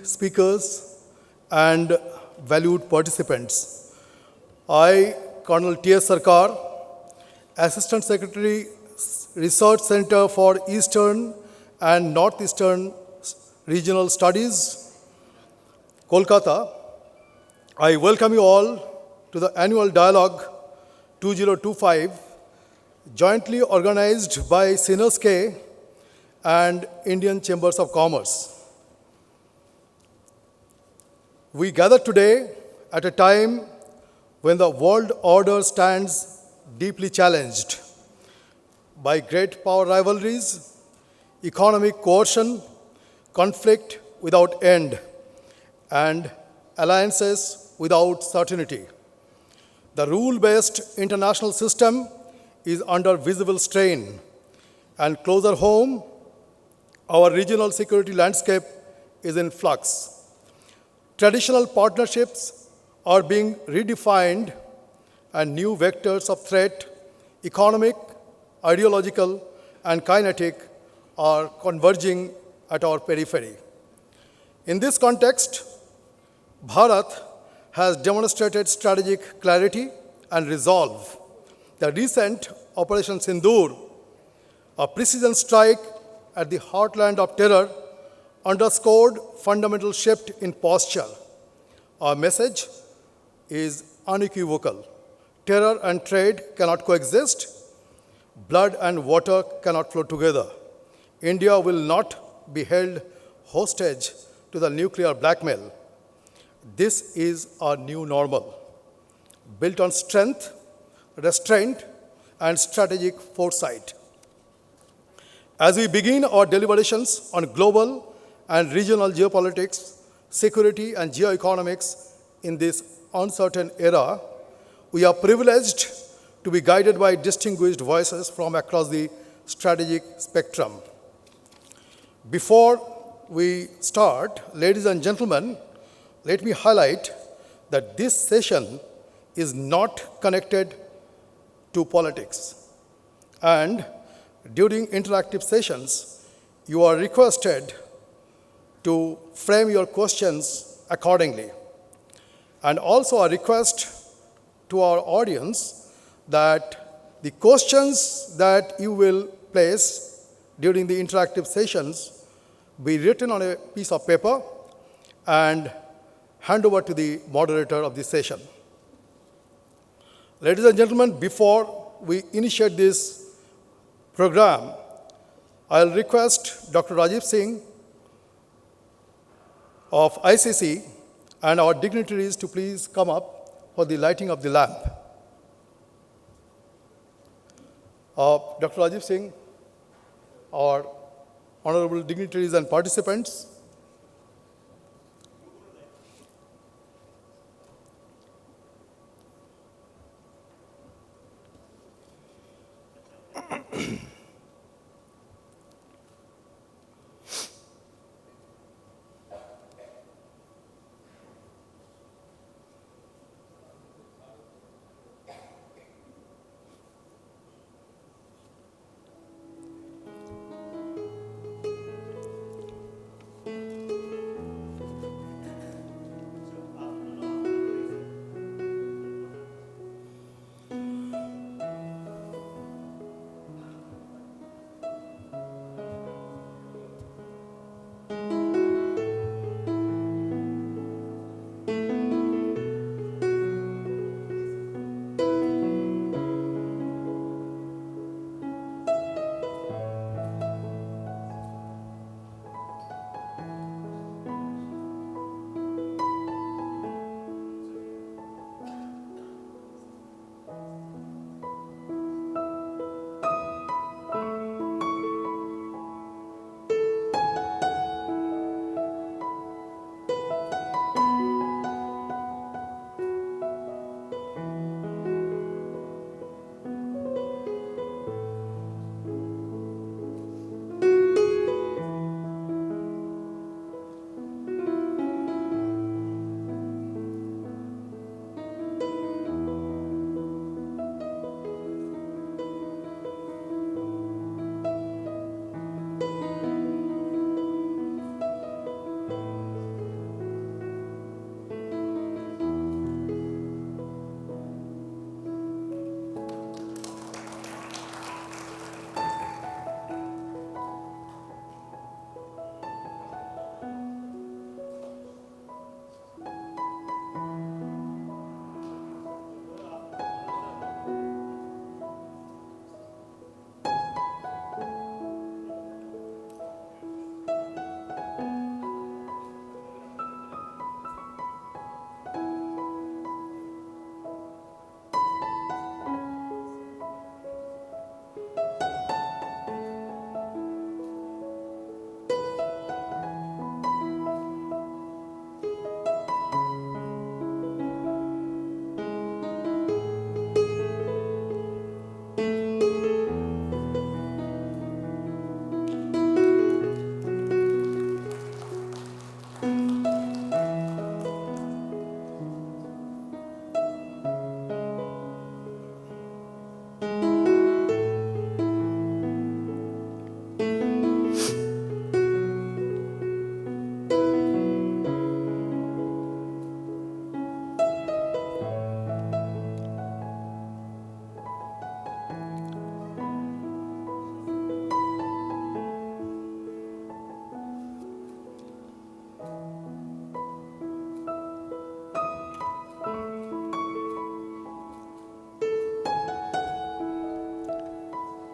speakers, and valued participants. I, Colonel T.S. Sarkar, Assistant Secretary, Research Center for Eastern and Northeastern Regional Studies, Kolkata. I welcome you all to the annual Dialogue 2025, jointly organized by SINUSK and Indian Chambers of Commerce. We gather today at a time when the world order stands deeply challenged by great power rivalries, economic coercion, conflict without end, and alliances without certainty. The rule-based international system is under visible strain, and closer home, our regional security landscape is in flux. Traditional partnerships are being redefined, and new vectors of threat, economic, ideological, and kinetic, are converging at our periphery. In this context, Bharat has demonstrated strategic clarity and resolve. The recent Operation Sindoor, a precision strike at the heartland of terror, underscored fundamental shift in posture. Our message is unequivocal. Terror and trade cannot coexist. Blood and water cannot flow together. India will not be held hostage to the nuclear blackmail. This is our new normal, built on strength, restraint, and strategic foresight. As we begin our deliberations on global and regional geopolitics, security, and geoeconomics in this uncertain era, we are privileged to be guided by distinguished voices from across the strategic spectrum. Before we start, ladies and gentlemen, let me highlight that this session is not connected to politics. And during interactive sessions, you are requested to frame your questions accordingly. And also a request to our audience that the questions that you will place during the interactive sessions be written on a piece of paper and hand over to the moderator of the session. Ladies and gentlemen, before we initiate this program, I'll request Dr. Rajiv Singh of ICC and our dignitaries to please come up for the lighting of the lamp. Dr. Rajiv Singh, our honorable dignitaries and participants,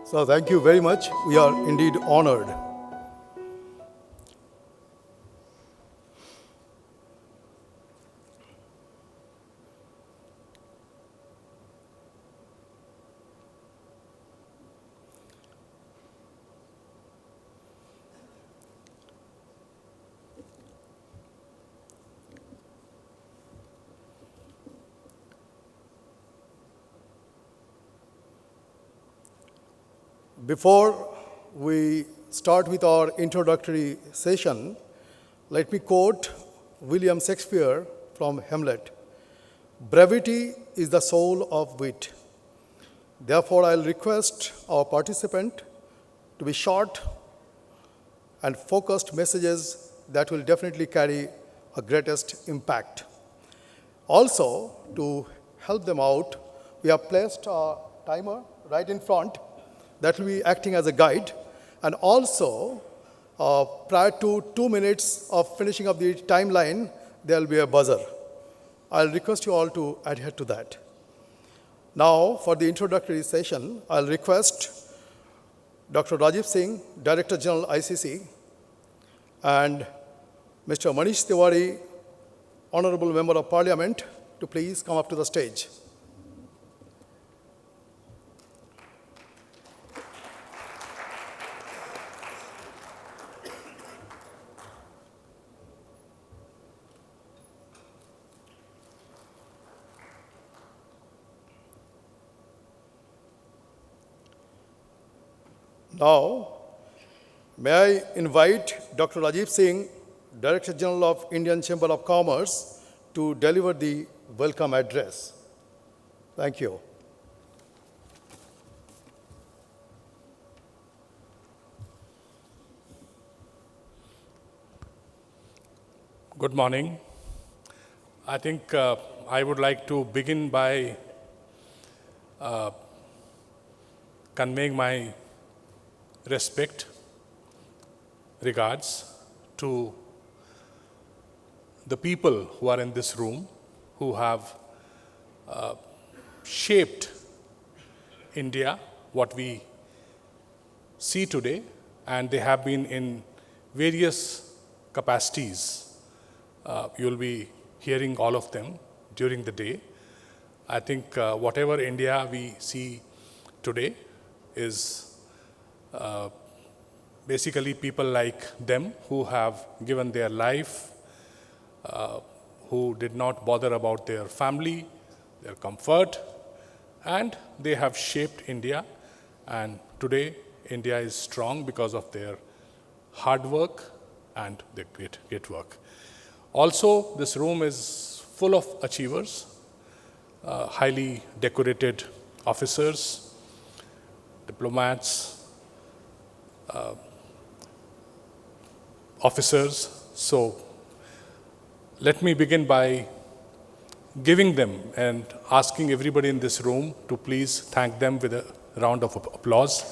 So thank you very much. We are indeed honored. Before we start with our introductory session, let me quote William Shakespeare from Hamlet. Brevity is the soul of wit. Therefore, I'll request our participant to be short and focused messages that will definitely carry a greatest impact. Also, to help them out, we have placed a timer right in front that will be acting as a guide. And also, prior to 2 minutes of finishing of the timeline, there will be a buzzer. I'll request you all to adhere to that. Now, for the introductory session, I'll request Dr. Rajiv Singh, Director General ICC, and Mr. Manish Tiwari, Honorable Member of Parliament, to please come up to the stage. Now, may I invite Dr. Rajiv Singh, Director General of Indian Chamber of Commerce, to deliver the welcome address. Thank you. Good morning. I think I would like to begin by conveying my respect, regards to the people who are in this room, who have shaped India, what we see today, and they have been in various capacities. You'll be hearing all of them during the day. I think whatever India we see today is basically people like them who have given their life, who did not bother about their family, their comfort, and they have shaped India. And today, India is strong because of their hard work and their great work. Also, this room is full of achievers, highly decorated officers, diplomats, officers. So let me begin by giving them and asking everybody in this room to please thank them with a round of applause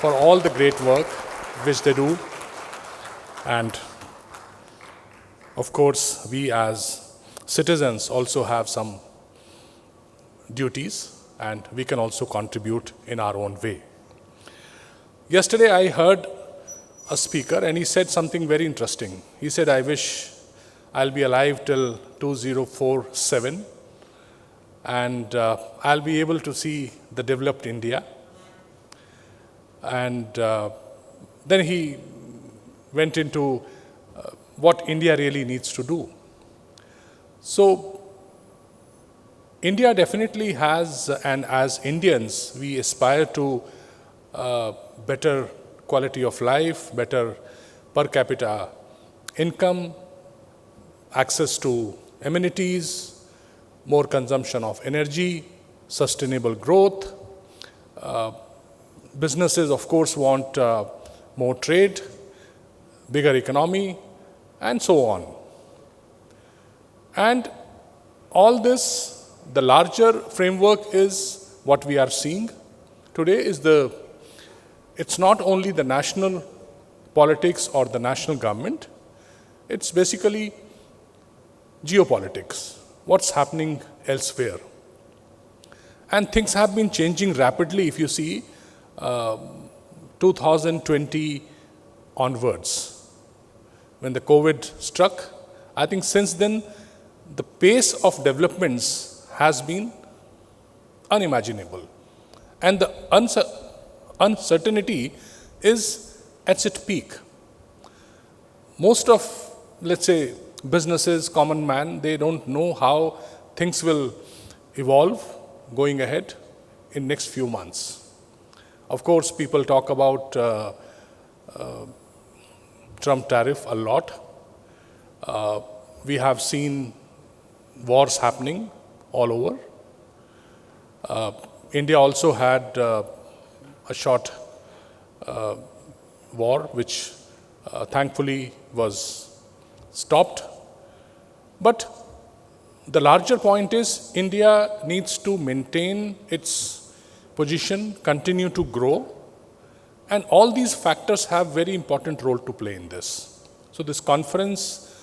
for all the great work which they do. And of course, we as citizens also have some duties, and we can also contribute in our own way. Yesterday, I heard a speaker, and he said something very interesting. He said, I wish I'll be alive till 2047, and I'll be able to see the developed India. And then he went into what India really needs to do. So, India definitely has, and as Indians, we aspire to better quality of life, better per capita income, access to amenities, more consumption of energy, sustainable growth. Businesses, of course, want more trade, bigger economy, and so on. And all this, the larger framework is what we are seeing today is it's not only the national politics or the national government, it's basically geopolitics, what's happening elsewhere. And things have been changing rapidly. If you see, 2020 onwards, when the COVID struck. I think since then, the pace of developments has been unimaginable. And the uncertainty is at its peak. Most of, let's say, businesses, common man, they don't know how things will evolve going ahead in next few months. Of course, people talk about Trump tariff a lot. We have seen wars happening all over. India also had a short war, which thankfully was stopped. But the larger point is India needs to maintain its position, continue to grow, and all these factors have very important role to play in this. So this conference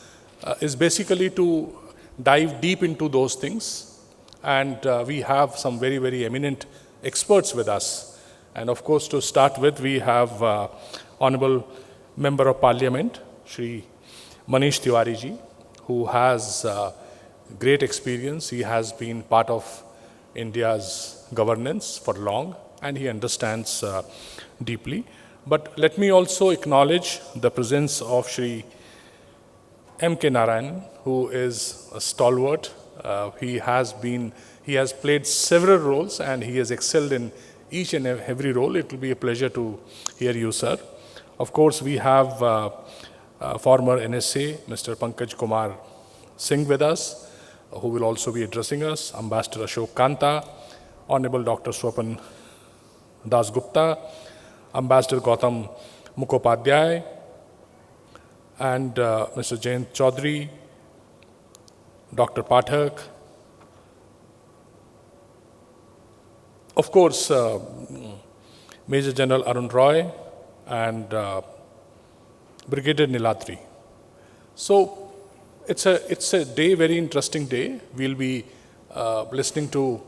is basically to dive deep into those things, and we have some very, very eminent experts with us. And of course, to start with, we have Honorable Member of Parliament, Shri Manish Tiwari ji, who has great experience. He has been part of India's governance for long, and he understands deeply. But let me also acknowledge the presence of Shri M.K. Narayan, who is a stalwart. He has played several roles, and he has excelled in each and every role. It will be a pleasure to hear you, sir. Of course, we have former NSA, Mr. Pankaj Kumar Singh with us, who will also be addressing us, Ambassador Ashok Kanta, Honorable Dr. Swapan Das Gupta, Ambassador Gautam Mukhopadhyay, and Mr. Jayant Chaudhary, Dr. Pathak. Of course, Major General Arun Roy and Brigadier Niladri. So it's a day, very interesting day. We'll be listening to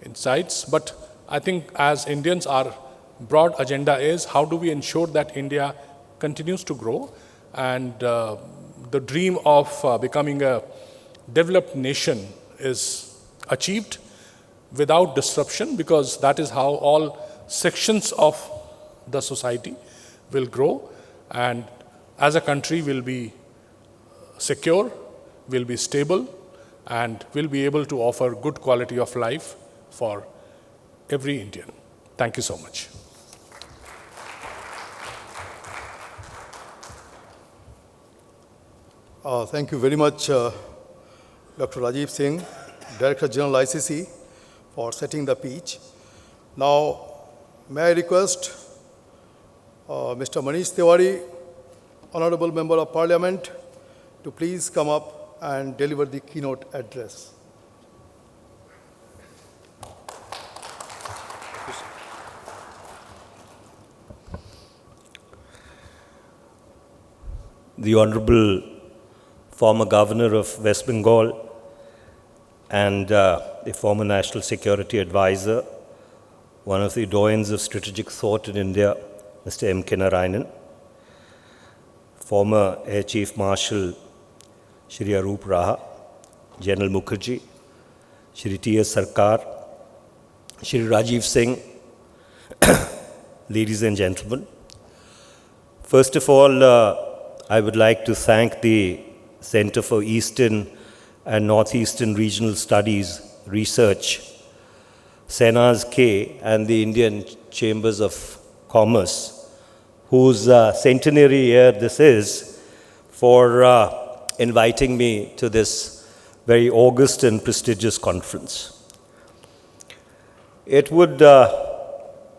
insights, but I think as Indians, our broad agenda is how do we ensure that India continues to grow, and the dream of becoming a developed nation is achieved without disruption, because that is how all sections of the society will grow, and as a country will be secure, will be stable, and will be able to offer good quality of life for every Indian. Thank you so much. Thank you very much, Dr. Rajiv Singh, Director General ICC, for setting the pitch. Now, may I request Mr. Manish Tiwari, Honorable Member of Parliament, to please come up and deliver the keynote address. The Honorable former Governor of West Bengal and the former National Security Advisor, one of the doyens of strategic thought in India, Mr. M.K. Narayanan, former Air Chief Marshal Shri Arup Raha, General Mukherjee, Shri T.S. Sarkar, Shri Rajiv Singh, ladies and gentlemen. First of all, I would like to thank the Center for Eastern and Northeastern Regional Studies Research, Senas K, and the Indian Chambers of Commerce, whose centenary year this is, for inviting me to this very august and prestigious conference. It would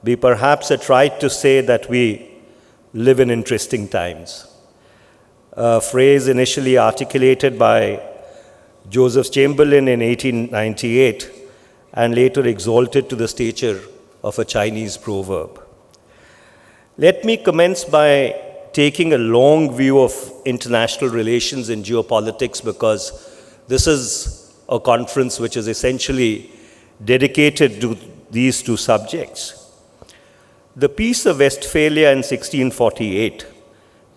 be perhaps a trite to say that we live in interesting times. A phrase initially articulated by Joseph Chamberlain in 1898 and later exalted to the stature of a Chinese proverb. Let me commence by taking a long view of international relations and geopolitics, because this is a conference which is essentially dedicated to these two subjects. The Peace of Westphalia in 1648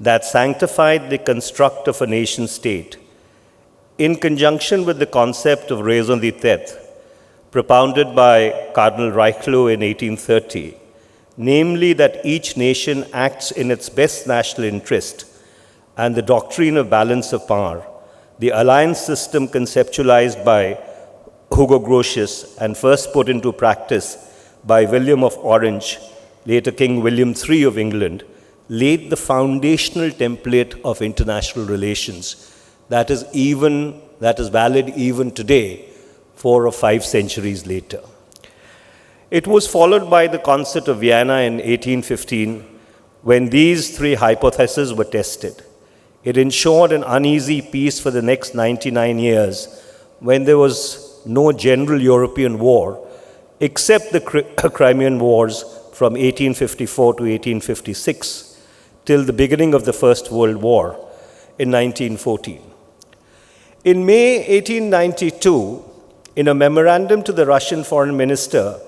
that sanctified the construct of a nation state, in conjunction with the concept of raison d'etre, propounded by Cardinal Richelieu in 1830, namely that each nation acts in its best national interest, and the doctrine of balance of power, the alliance system conceptualized by Hugo Grotius and first put into practice by William of Orange, later King William III of England, laid the foundational template of international relations that is valid even today, 4 or 5 centuries later. It was followed by the Concert of Vienna in 1815, when these 3 hypotheses were tested. It ensured an uneasy peace for the next 99 years, when there was no general European war, except the Crimean Wars from 1854 to 1856, till the beginning of the First World War in 1914. In May 1892, in a memorandum to the Russian Foreign Minister,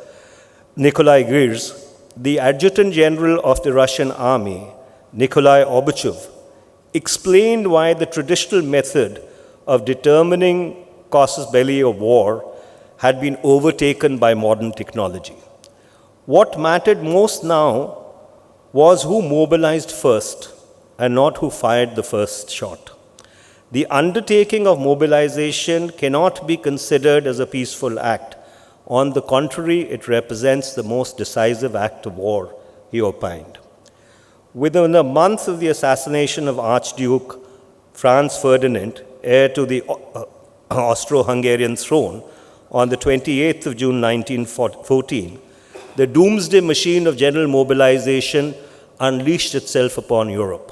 Nikolai Girs, the Adjutant General of the Russian Army, Nikolai Obuchev, explained why the traditional method of determining casus belli of war had been overtaken by modern technology. What mattered most now was who mobilized first and not who fired the first shot. The undertaking of mobilization cannot be considered as a peaceful act. On the contrary, it represents the most decisive act of war, he opined. Within a month of the assassination of Archduke Franz Ferdinand, heir to the Austro-Hungarian throne, on the 28th of June 1914, the doomsday machine of general mobilization unleashed itself upon Europe.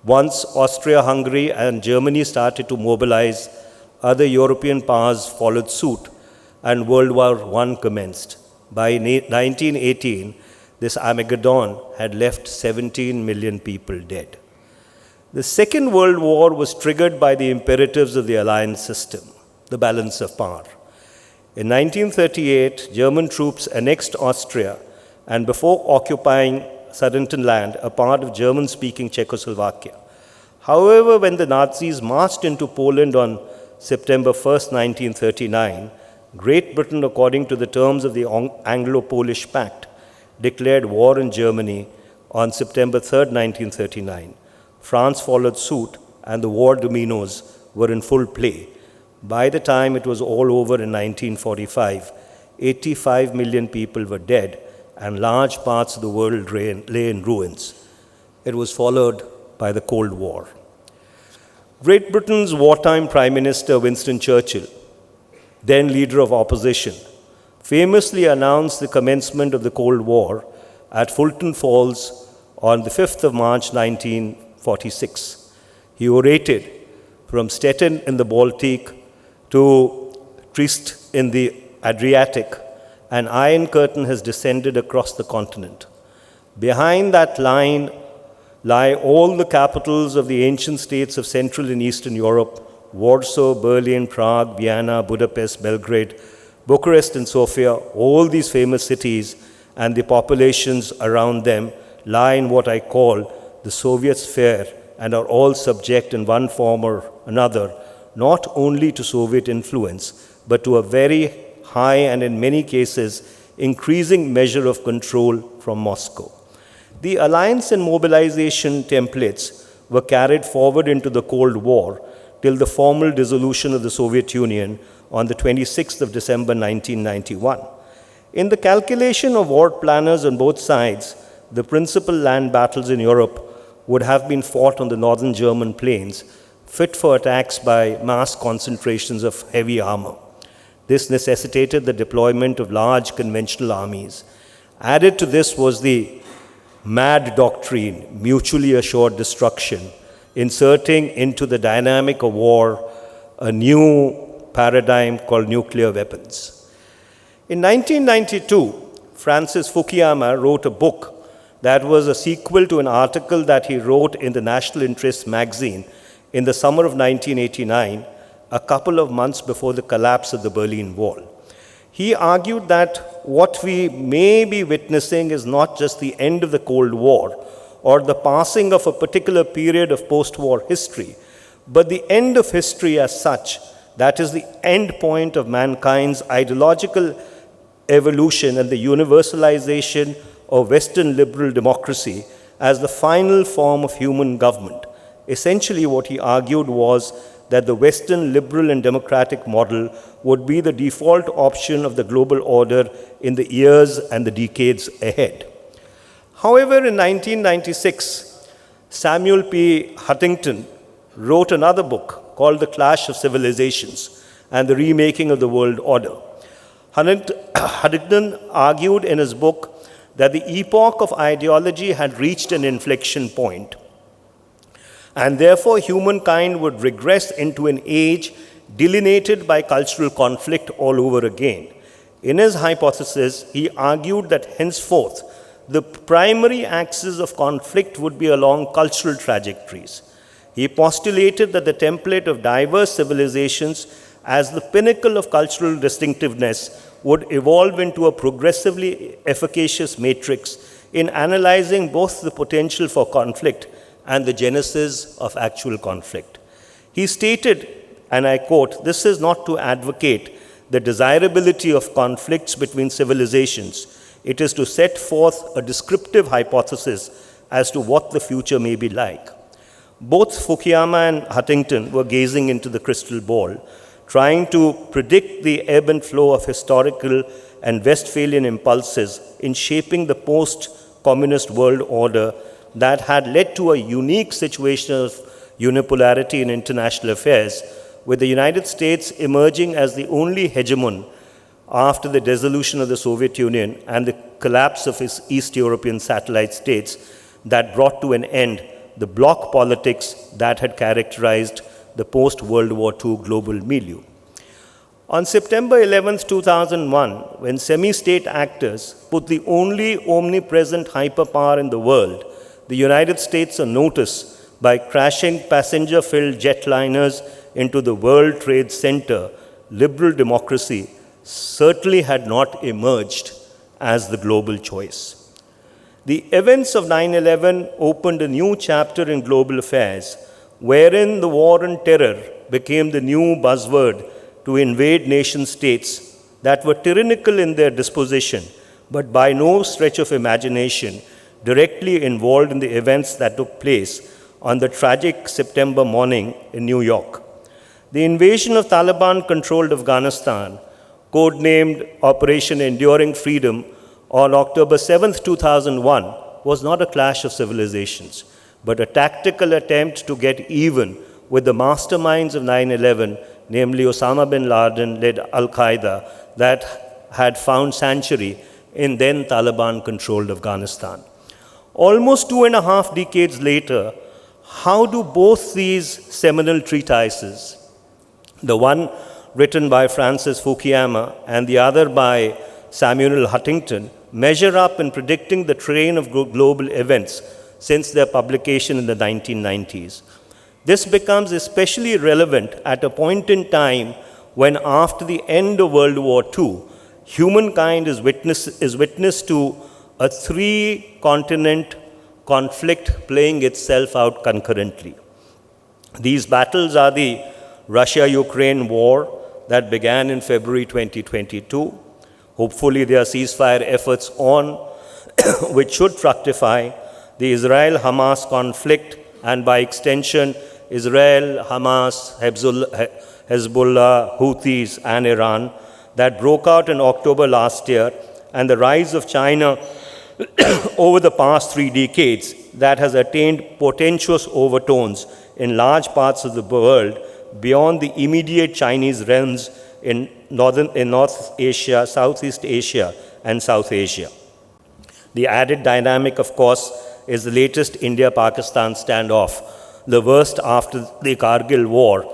Once Austria-Hungary and Germany started to mobilize, other European powers followed suit, and World War I commenced. By 1918, this Armageddon had left 17 million people dead. The Second World War was triggered by the imperatives of the alliance system, the balance of power. In 1938, German troops annexed Austria, and before occupying Sudetenland, a part of German-speaking Czechoslovakia. However, when the Nazis marched into Poland on September 1st, 1939, Great Britain, according to the terms of the Anglo-Polish Pact, declared war on Germany on September 3rd, 1939. France followed suit, and the war dominoes were in full play. By the time it was all over in 1945, 85 million people were dead, and large parts of the world lay in ruins. It was followed by the Cold War. Great Britain's wartime Prime Minister Winston Churchill, then leader of opposition, famously announced the commencement of the Cold War at Fulton Falls on the 5th of March 1946. He orated from Stettin in the Baltic to Trieste in the Adriatic. An iron curtain has descended across the continent. Behind that line lie all the capitals of the ancient states of Central and Eastern Europe: Warsaw, Berlin, Prague, Vienna, Budapest, Belgrade, Bucharest, and Sofia. All these famous cities and the populations around them lie in what I call the Soviet sphere and are all subject in one form or another, not only to Soviet influence, but to a very high and in many cases increasing measure of control from Moscow. The alliance and mobilization templates were carried forward into the Cold War till the formal dissolution of the Soviet Union on the 26th of December 1991. In the calculation of war planners on both sides, the principal land battles in Europe would have been fought on the northern German plains, fit for attacks by mass concentrations of heavy armor. This necessitated the deployment of large conventional armies. Added to this was the MAD doctrine, mutually assured destruction, inserting into the dynamic of war a new paradigm called nuclear weapons. In 1992, Francis Fukuyama wrote a book that was a sequel to an article that he wrote in the National Interest magazine in the summer of 1989, a couple of months before the collapse of the Berlin Wall. He argued that what we may be witnessing is not just the end of the Cold War or the passing of a particular period of post-war history, but the end of history as such, that is the end point of mankind's ideological evolution and the universalization of Western liberal democracy as the final form of human government. Essentially, what he argued was that the Western liberal and democratic model would be the default option of the global order in the years and the decades ahead. However, in 1996, Samuel P. Huntington wrote another book called The Clash of Civilizations and the Remaking of the World Order. Huntington argued in his book that the epoch of ideology had reached an inflection point, and therefore humankind would regress into an age delineated by cultural conflict all over again. In his hypothesis, he argued that henceforth the primary axis of conflict would be along cultural trajectories. He postulated that the template of diverse civilizations as the pinnacle of cultural distinctiveness would evolve into a progressively efficacious matrix in analyzing both the potential for conflict and the genesis of actual conflict. He stated, and I quote, "This is not to advocate the desirability of conflicts between civilizations. It is to set forth a descriptive hypothesis as to what the future may be like." Both Fukuyama and Huntington were gazing into the crystal ball, trying to predict the ebb and flow of historical and Westphalian impulses in shaping the post-communist world order that had led to a unique situation of unipolarity in international affairs, with the United States emerging as the only hegemon after the dissolution of the Soviet Union and the collapse of its East European satellite states that brought to an end the bloc politics that had characterized the post-World War II global milieu. On September 11, 2001, when semi-state actors put the only omnipresent hyperpower in the world, the United States, on notice by crashing passenger-filled jetliners into the World Trade Center, liberal democracy certainly had not emerged as the global choice. The events of 9/11 opened a new chapter in global affairs, wherein the war on terror became the new buzzword to invade nation-states that were tyrannical in their disposition, but by no stretch of imagination directly involved in the events that took place on the tragic September morning in New York. The invasion of Taliban-controlled Afghanistan, codenamed Operation Enduring Freedom, on October 7, 2001, was not a clash of civilizations, but a tactical attempt to get even with the masterminds of 9/11, namely Osama bin Laden-led Al-Qaeda, that had found sanctuary in then Taliban-controlled Afghanistan. Almost 2.5 decades later, how do both these seminal treatises, the one written by Francis Fukuyama and the other by Samuel Huntington, measure up in predicting the train of global events since their publication in the 1990s? This becomes especially relevant at a point in time when, after the end of World War II, humankind is witness to a 3-continent conflict playing itself out concurrently. These battles are the Russia-Ukraine war that began in February 2022. Hopefully there are ceasefire efforts on which should fructify, the Israel-Hamas conflict, and by extension, Israel, Hamas, Hezbollah, Houthis, and Iran, that broke out in October last year, and the rise of China over the past 3 decades that has attained portentous overtones in large parts of the world beyond the immediate Chinese realms in North Asia, Southeast Asia, and South Asia. The added dynamic, of course, is the latest India-Pakistan standoff, the worst after the Kargil War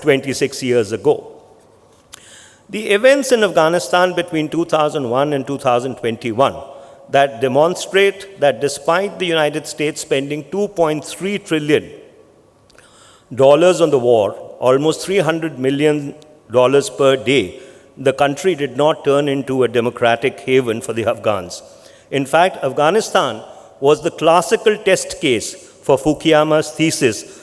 26 years ago. The events in Afghanistan between 2001 and 2021 that demonstrate that despite the United States spending $2.3 trillion on the war, almost $300 million per day, the country did not turn into a democratic haven for the Afghans. In fact, Afghanistan was the classical test case for Fukuyama's thesis,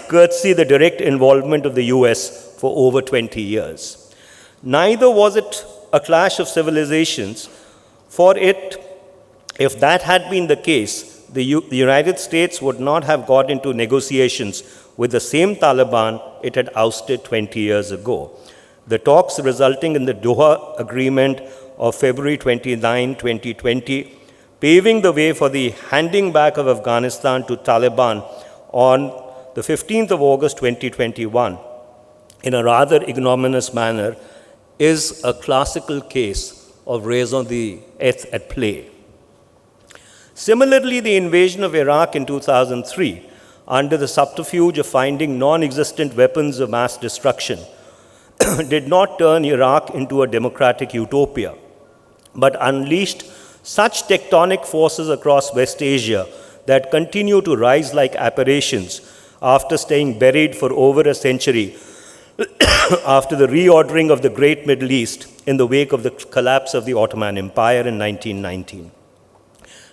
courtesy the direct involvement of the US for over 20 years. Neither was it a clash of civilizations, for if that had been the case, the United States would not have got into negotiations with the same Taliban it had ousted 20 years ago. The talks resulting in the Doha Agreement of February 29, 2020, paving the way for the handing back of Afghanistan to Taliban on the 15th of August 2021 in a rather ignominious manner, is a classical case of raison d'etre at play. Similarly, the invasion of Iraq in 2003, under the subterfuge of finding non-existent weapons of mass destruction, did not turn Iraq into a democratic utopia, but unleashed such tectonic forces across West Asia that continue to rise like apparitions after staying buried for over a century after the reordering of the Great Middle East in the wake of the collapse of the Ottoman Empire in 1919.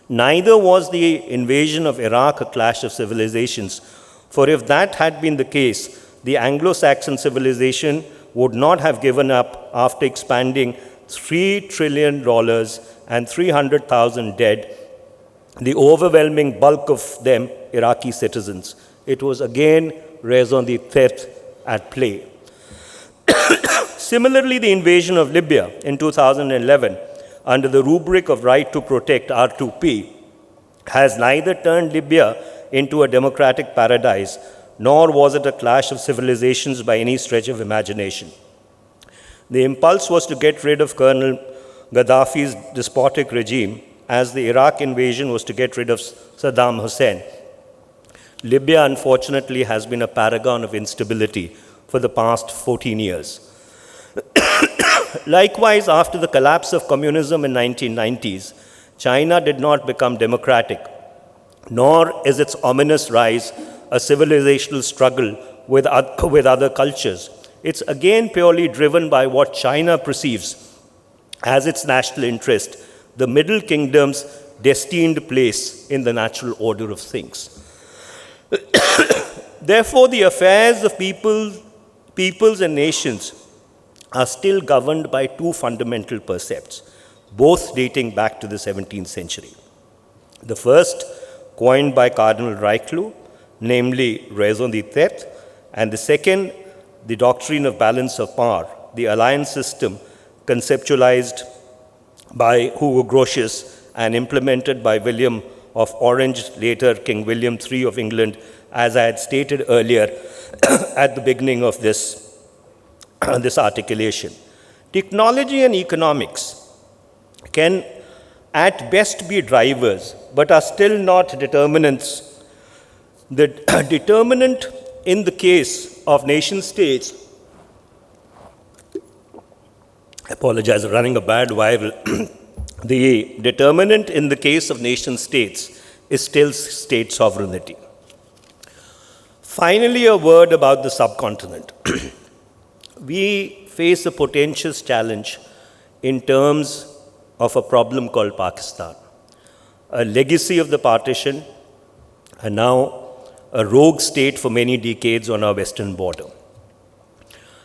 Neither was the invasion of Iraq a clash of civilizations, for if that had been the case, the Anglo-Saxon civilization would not have given up after expanding $3 trillion and 300,000 dead, the overwhelming bulk of them Iraqi citizens. It was again raison d'etre at play. Similarly, the invasion of Libya in 2011, under the rubric of right to protect R2P, has neither turned Libya into a democratic paradise, nor was it a clash of civilizations by any stretch of imagination. The impulse was to get rid of Colonel Gaddafi's despotic regime, as the Iraq invasion was to get rid of Saddam Hussein. Libya, unfortunately, has been a paragon of instability for the past 14 years. Likewise, after the collapse of communism in 1990s, China did not become democratic, nor is its ominous rise a civilizational struggle with other cultures. It's again purely driven by what China perceives as its national interest, the Middle Kingdom's destined place in the natural order of things. Therefore, the affairs of peoples and nations are still governed by two fundamental percepts, both dating back to the 17th century. The first, coined by Cardinal Richelieu, namely raison d'etre, and the second, the doctrine of balance of power, the alliance system conceptualized by Hugo Grotius and implemented by William of Orange, later King William III of England, as I had stated earlier at the beginning of this articulation. Technology and economics can at best be drivers, but are still not determinants. The determinant in the case of nation states, I apologize, I'm running a bad viral. The determinant in the case of nation states is still state sovereignty. Finally, a word about the subcontinent. We face a potential challenge in terms of a problem called Pakistan, a legacy of the partition, and now a rogue state for many decades on our western border.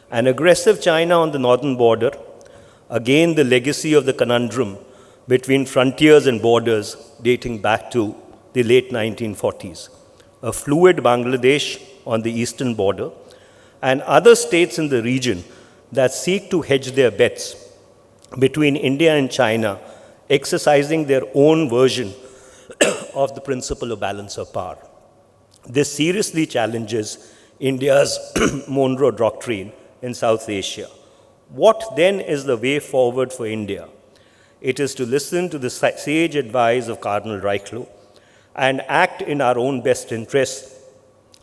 An aggressive China on the northern border, again the legacy of the conundrum between frontiers and borders dating back to the late 1940s. A fluid Bangladesh on the eastern border, and other states in the region that seek to hedge their bets between India and China, exercising their own version of the principle of balance of power. This seriously challenges India's Monroe Doctrine in South Asia. What then is the way forward for India? It is to listen to the sage advice of Cardinal Richelieu and act in our own best interests,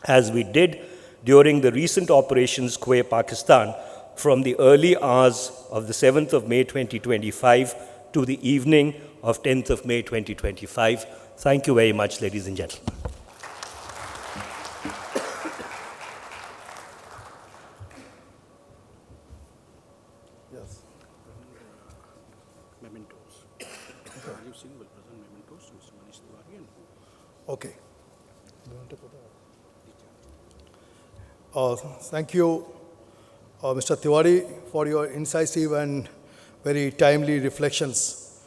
as we did during the recent Operations Quay Pakistan from the early hours of the 7th of May 2025 to the evening of 10th of May 2025. Thank you very much, ladies and gentlemen. Thank you, Mr. Tiwari, for your incisive and very timely reflections.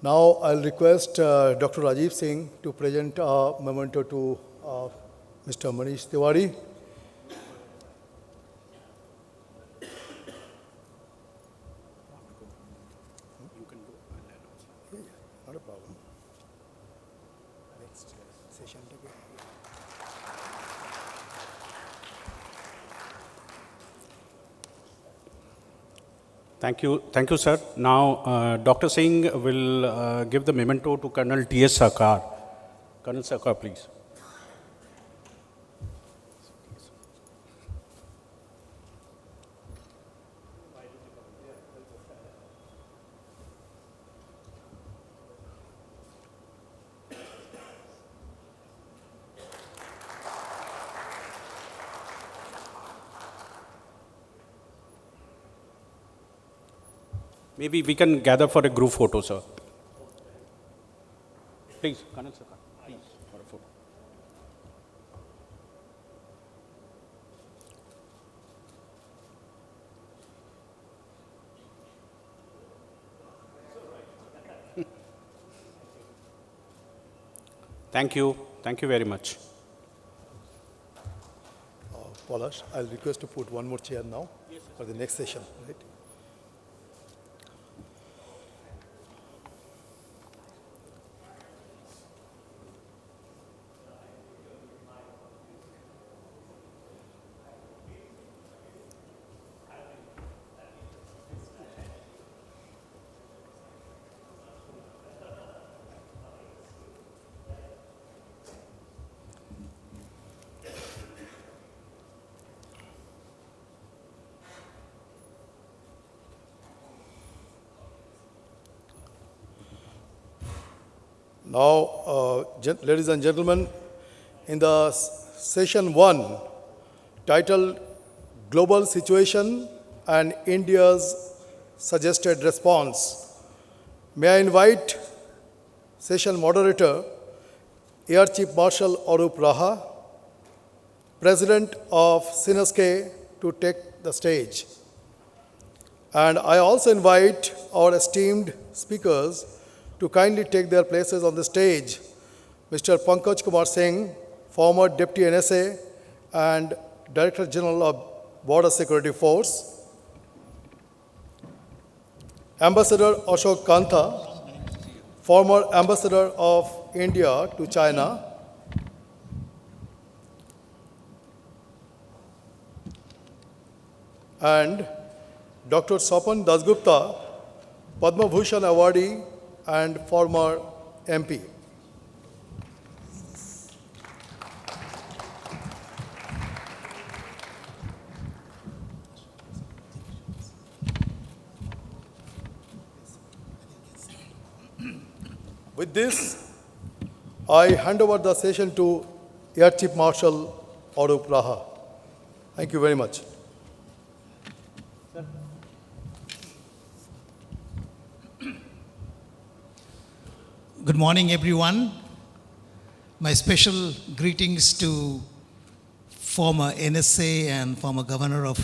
Now, I'll request Dr. Rajiv Singh to present a memento to Mr. Manish Tiwari. Not a problem. Next session. Thank you, sir. Now, Dr. Singh will give the memento to Colonel T.S. Sarkar. Colonel Sarkar, please. Maybe we can gather for a group photo, sir. Please, Colonel Sarkar, please, for a photo. Thank you. Thank you very much. Polash, I'll request to put one more chair now for the next session. Right? Now, ladies and gentlemen, in the session 1, titled Global Situation and India's Suggested Response, may I invite session moderator, Air Chief Marshal Arup Raha, President of SINASCE, to take the stage. And I also invite our esteemed speakers to kindly take their places on the stage. Mr. Pankaj Kumar Singh, former Deputy NSA and Director General of Border Security Force. Ambassador Ashok Kantha, former Ambassador of India to China. And Dr. Sopan Dasgupta, Padma Bhushan awardee and former MP. With this, I hand over the session to Air Chief Marshal Arup Raha. Thank you very much. Good morning, everyone. My special greetings to former NSA and former Governor of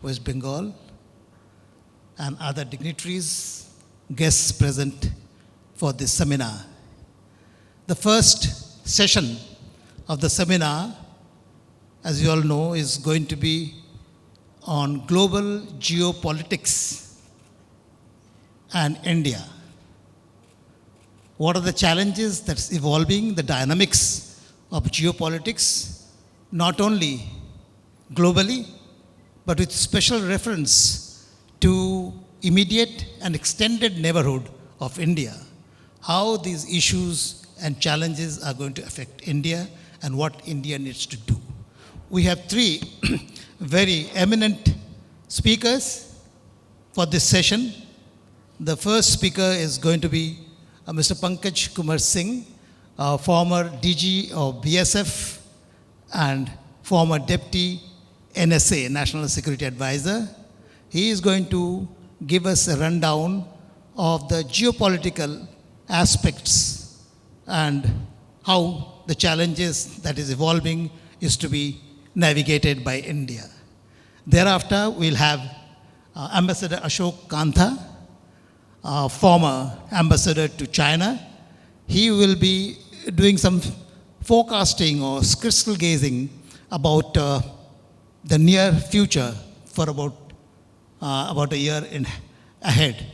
West Bengal and other dignitaries, guests present for this seminar. The first session of the seminar, as you all know, is going to be on global geopolitics and India. What are the challenges that's evolving, the dynamics of geopolitics, not only globally, but with special reference to immediate and extended neighborhood of India, how these issues and challenges are going to affect India and what India needs to do. We have three very eminent speakers for this session. The first speaker is going to be Mr. Pankaj Kumar Singh, former DG of BSF and former Deputy NSA, National Security Advisor. He is going to give us a rundown of the geopolitical aspects and how the challenges that is evolving is to be navigated by India. Thereafter, we'll have Ambassador Ashok Kantha, former ambassador to China. He will be doing some forecasting or crystal gazing about the near future for about a year ahead.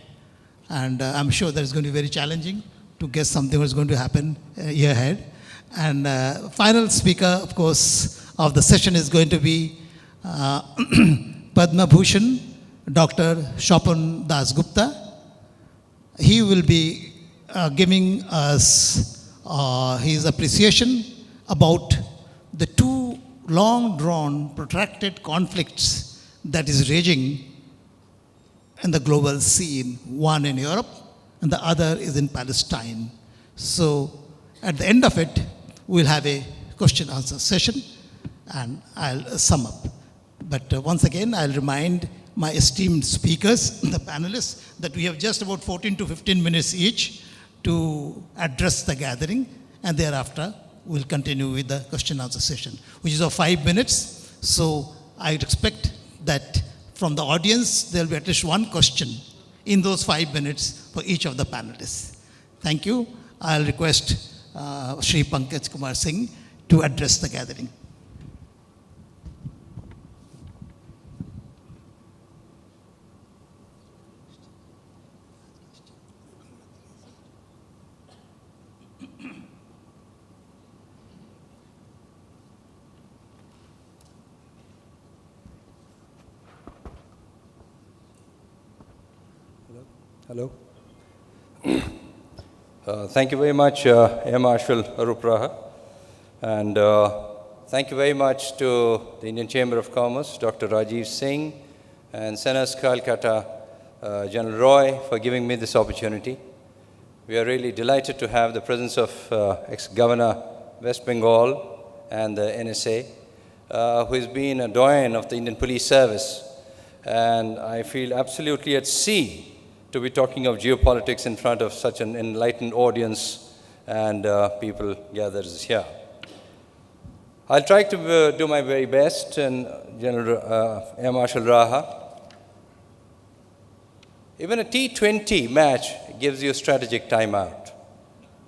And I'm sure that it's going to be very challenging to guess something that's going to happen a year ahead. And final speaker, of course, of the session is going to be Padma Bhushan, Dr. Shopan Das Gupta. He will be giving us his appreciation about the two long-drawn, protracted conflicts that is raging in the global scene, one in Europe and the other is in Palestine. So at the end of it, we'll have a question-answer session and I'll sum up. But once again, I'll remind my esteemed speakers, the panelists, that we have just about 14 to 15 minutes each to address the gathering, and thereafter we'll continue with the question-answer session, which is of 5 minutes. So I'd expect that from the audience, there'll be at least one question in those 5 minutes for each of the panelists. Thank you. I'll request Shri Pankaj Kumar Singh to address the gathering. Hello. Thank you very much, Air Marshal Arupraha. And thank you very much to the Indian Chamber of Commerce, Dr. Rajiv Singh, and Senas Calcutta, General Roy, for giving me this opportunity. We are really delighted to have the presence of ex-Governor West Bengal and the NSA, who has been a doyen of the Indian Police Service. And I feel absolutely at sea to be talking of geopolitics in front of such an enlightened audience and people gathered here. I'll try to do my very best, and General Air Marshal Raha. Even a T20 match gives you a strategic timeout.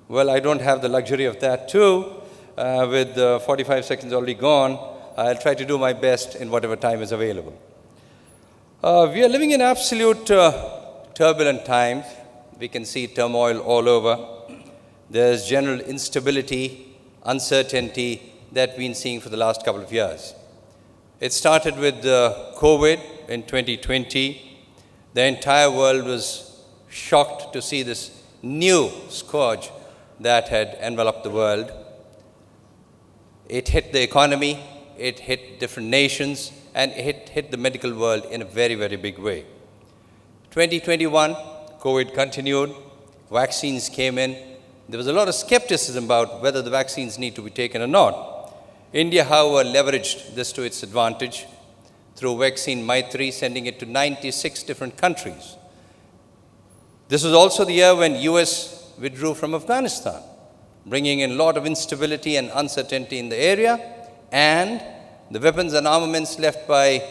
Well, I don't have the luxury of that too. With 45 seconds already gone, I'll try to do my best in whatever time is available. We are living in absolute turbulent times. We can see turmoil all over. There's general instability, uncertainty that we've been seeing for the last couple of years. It started with COVID in 2020. The entire world was shocked to see this new scourge that had enveloped the world. It hit the economy, it hit different nations, and it hit the medical world in a very, very big way. 2021, COVID continued, vaccines came in. There was a lot of skepticism about whether the vaccines need to be taken or not. India, however, leveraged this to its advantage through Vaccine Maitri, sending it to 96 different countries. This was also the year when US withdrew from Afghanistan, bringing in a lot of instability and uncertainty in the area, and the weapons and armaments left by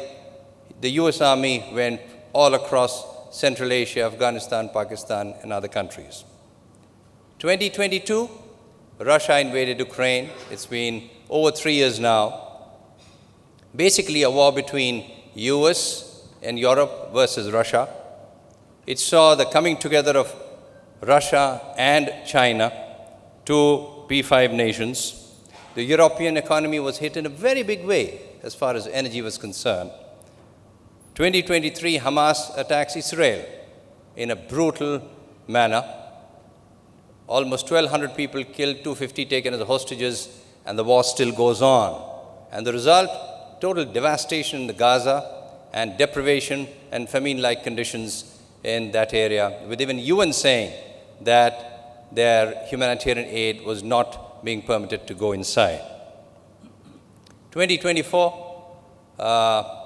the US Army went all across Central Asia, Afghanistan, Pakistan, and other countries. 2022, Russia invaded Ukraine. It's been over 3 years now. Basically a war between US and Europe versus Russia. It saw the coming together of Russia and China, two P5 nations. The European economy was hit in a very big way as far as energy was concerned. 2023, Hamas attacks Israel in a brutal manner. Almost 1,200 people killed, 250 taken as hostages, and the war still goes on. And the result, total devastation in the Gaza and deprivation and famine-like conditions in that area, with even UN saying that their humanitarian aid was not being permitted to go inside. 2024,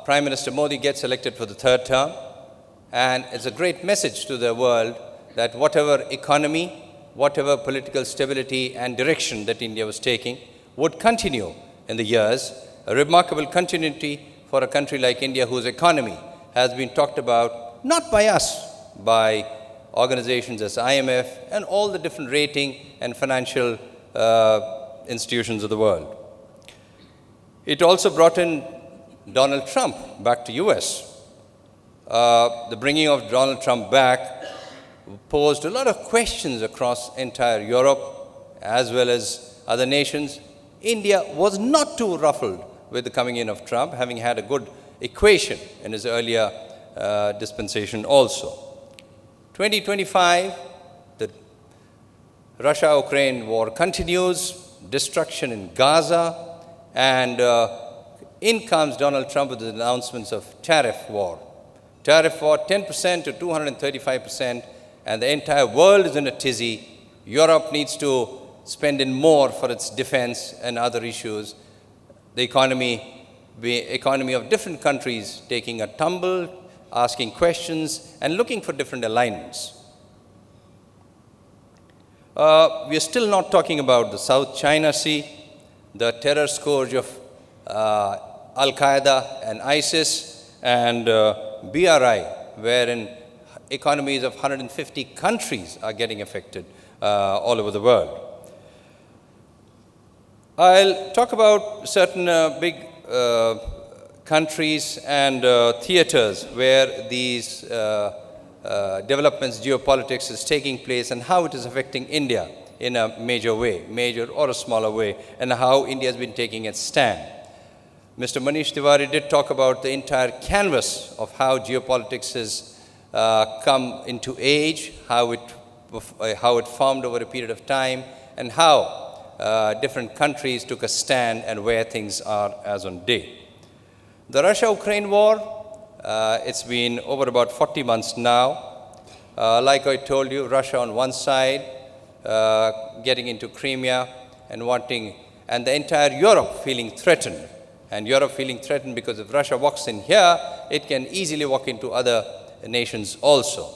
Prime Minister Modi gets elected for the third term, and it's a great message to the world that whatever economy, whatever political stability and direction that India was taking would continue in the years a remarkable continuity for a country like India, whose economy has been talked about not by us, by organizations as IMF and all the different rating and financial institutions of the world. It also brought in Donald Trump back to US. The bringing of Donald Trump back posed a lot of questions across entire Europe as well as other nations. India was not too ruffled with the coming in of Trump, having had a good equation in his earlier dispensation also. 2025, the Russia-Ukraine war continues, destruction in Gaza, and in comes Donald Trump with the announcements of tariff war. Tariff war, 10% to 235%, and the entire world is in a tizzy. Europe needs to spend in more for its defense and other issues. The economy of different countries taking a tumble, asking questions, and looking for different alignments. We are still not talking about the South China Sea, the terror scourge of Al-Qaeda and ISIS, and BRI, wherein economies of 150 countries are getting affected all over the world. I'll talk about certain big countries and theaters where these developments, geopolitics is taking place and how it is affecting India in a major way, major or a smaller way, and how India has been taking its stand. Mr. Manish Tiwari did talk about the entire canvas of how geopolitics has come into age, how it formed over a period of time, and how different countries took a stand and where things are as on date. The Russia-Ukraine war, it's been over about 40 months now. Like I told you, Russia on one side, getting into Crimea and and the entire Europe feeling threatened. And Europe feeling threatened because if Russia walks in here, it can easily walk into other nations also.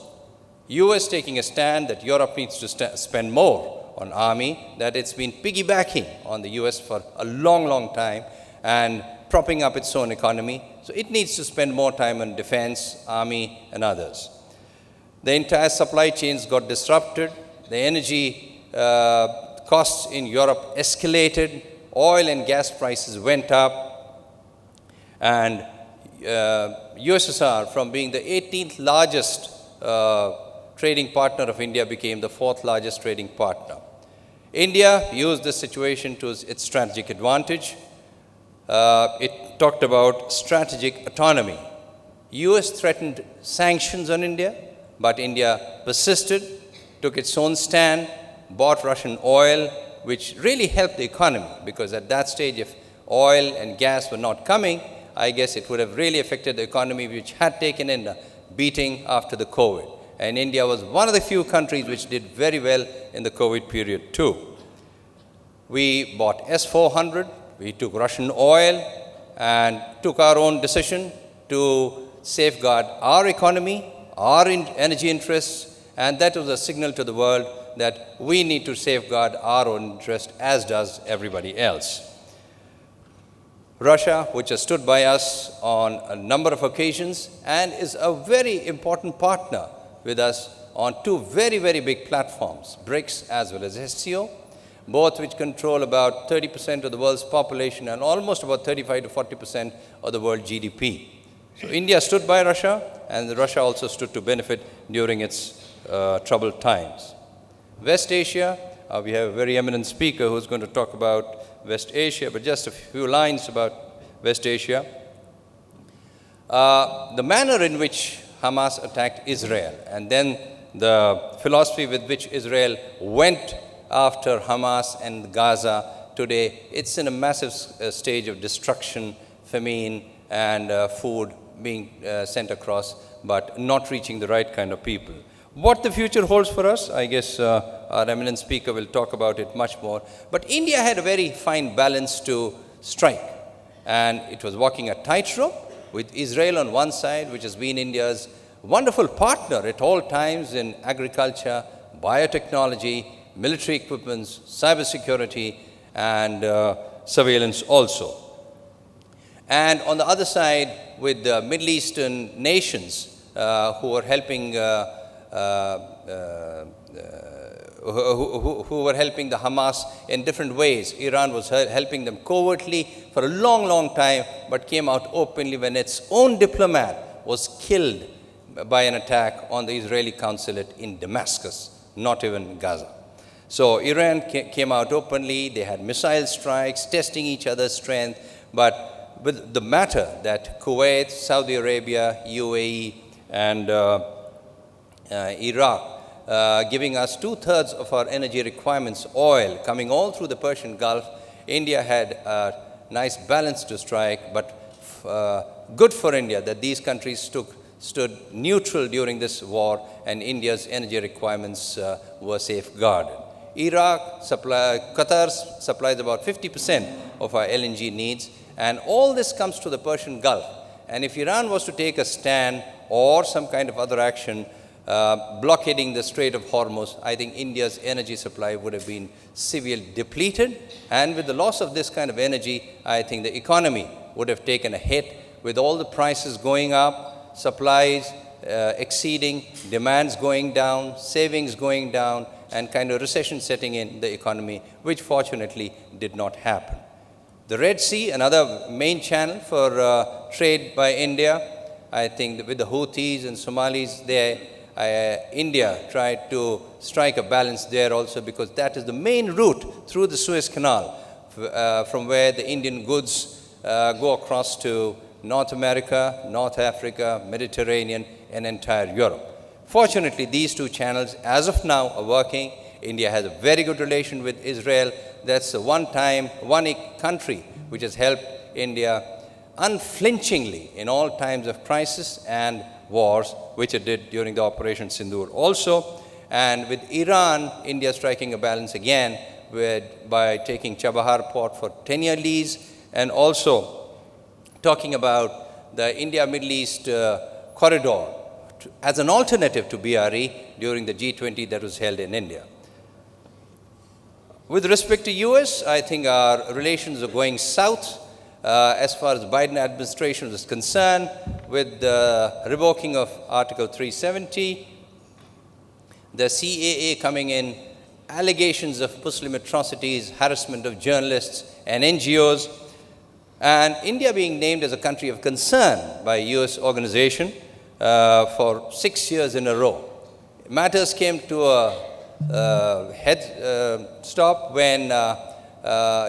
US taking a stand that Europe needs to spend more on army, that it's been piggybacking on the US for a long, long time and propping up its own economy. So it needs to spend more time on defense, army, and others. The entire supply chains got disrupted. The energy costs in Europe escalated. Oil and gas prices went up. And USSR, from being the 18th largest trading partner of India, became the 4th largest trading partner. India used this situation to its strategic advantage. It talked about strategic autonomy. US threatened sanctions on India, but India persisted, took its own stand, bought Russian oil, which really helped the economy, because at that stage, if oil and gas were not coming, I guess it would have really affected the economy, which had taken in a beating after the COVID. And India was one of the few countries which did very well in the COVID period too. We bought S-400, we took Russian oil and took our own decision to safeguard our economy, our energy interests, and that was a signal to the world that we need to safeguard our own interest, as does everybody else. Russia, which has stood by us on a number of occasions and is a very important partner with us on two very, very big platforms, BRICS as well as SCO, both which control about 30% of the world's population and almost about 35 to 40% of the world GDP. So India stood by Russia, and Russia also stood to benefit during its troubled times. West Asia, we have a very eminent speaker who's going to talk about West Asia, but just a few lines about West Asia. The manner in which Hamas attacked Israel, and then the philosophy with which Israel went after Hamas and Gaza today, it's in a massive stage of destruction, famine, and food being sent across, but not reaching the right kind of people. What the future holds for us, I guess our eminent speaker will talk about it much more. But India had a very fine balance to strike. And it was walking a tightrope with Israel on one side, which has been India's wonderful partner at all times in agriculture, biotechnology, military equipments, cybersecurity, and surveillance also. And on the other side, with the Middle Eastern nations who were helping who were helping the Hamas in different ways. Iran was helping them covertly for a long, long time, but came out openly when its own diplomat was killed by an attack on the Israeli consulate in Damascus, not even Gaza. So Iran came out openly, they had missile strikes, testing each other's strength, but with the matter that Kuwait, Saudi Arabia, UAE, and Iraq, giving us 2/3 of our energy requirements, oil, coming all through the Persian Gulf. India had a nice balance to strike, but good for India that these countries stood neutral during this war, and India's energy requirements were safeguarded. Qatar supplies about 50% of our LNG needs, and all this comes to the Persian Gulf. And if Iran was to take a stand or some kind of other action, blockading the Strait of Hormuz, I think India's energy supply would have been severely depleted. And with the loss of this kind of energy, I think the economy would have taken a hit, with all the prices going up, supplies exceeding, demands going down, savings going down, and kind of recession setting in the economy, which fortunately did not happen. The Red Sea, another main channel for trade by India. I think with the Houthis and Somalis there, India tried to strike a balance there also, because that is the main route through the Suez Canal, from where the Indian goods go across to North America, North Africa, Mediterranean, and entire Europe. Fortunately, these two channels, as of now, are working. India has a very good relation with Israel. That's the one country which has helped India unflinchingly in all times of crisis and wars, which it did during the Operation Sindoor also. And with Iran, India striking a balance again by taking Chabahar port for 10-year lease, and also talking about the India-Middle East corridor as an alternative to BRE during the G20 that was held in India. With respect to US, I think our relations are going south as far as Biden administration is concerned, with the revoking of Article 370, the CAA coming in, allegations of Muslim atrocities, harassment of journalists and NGOs, and India being named as a country of concern by a US organization for 6 years in a row. Matters came to a head stop when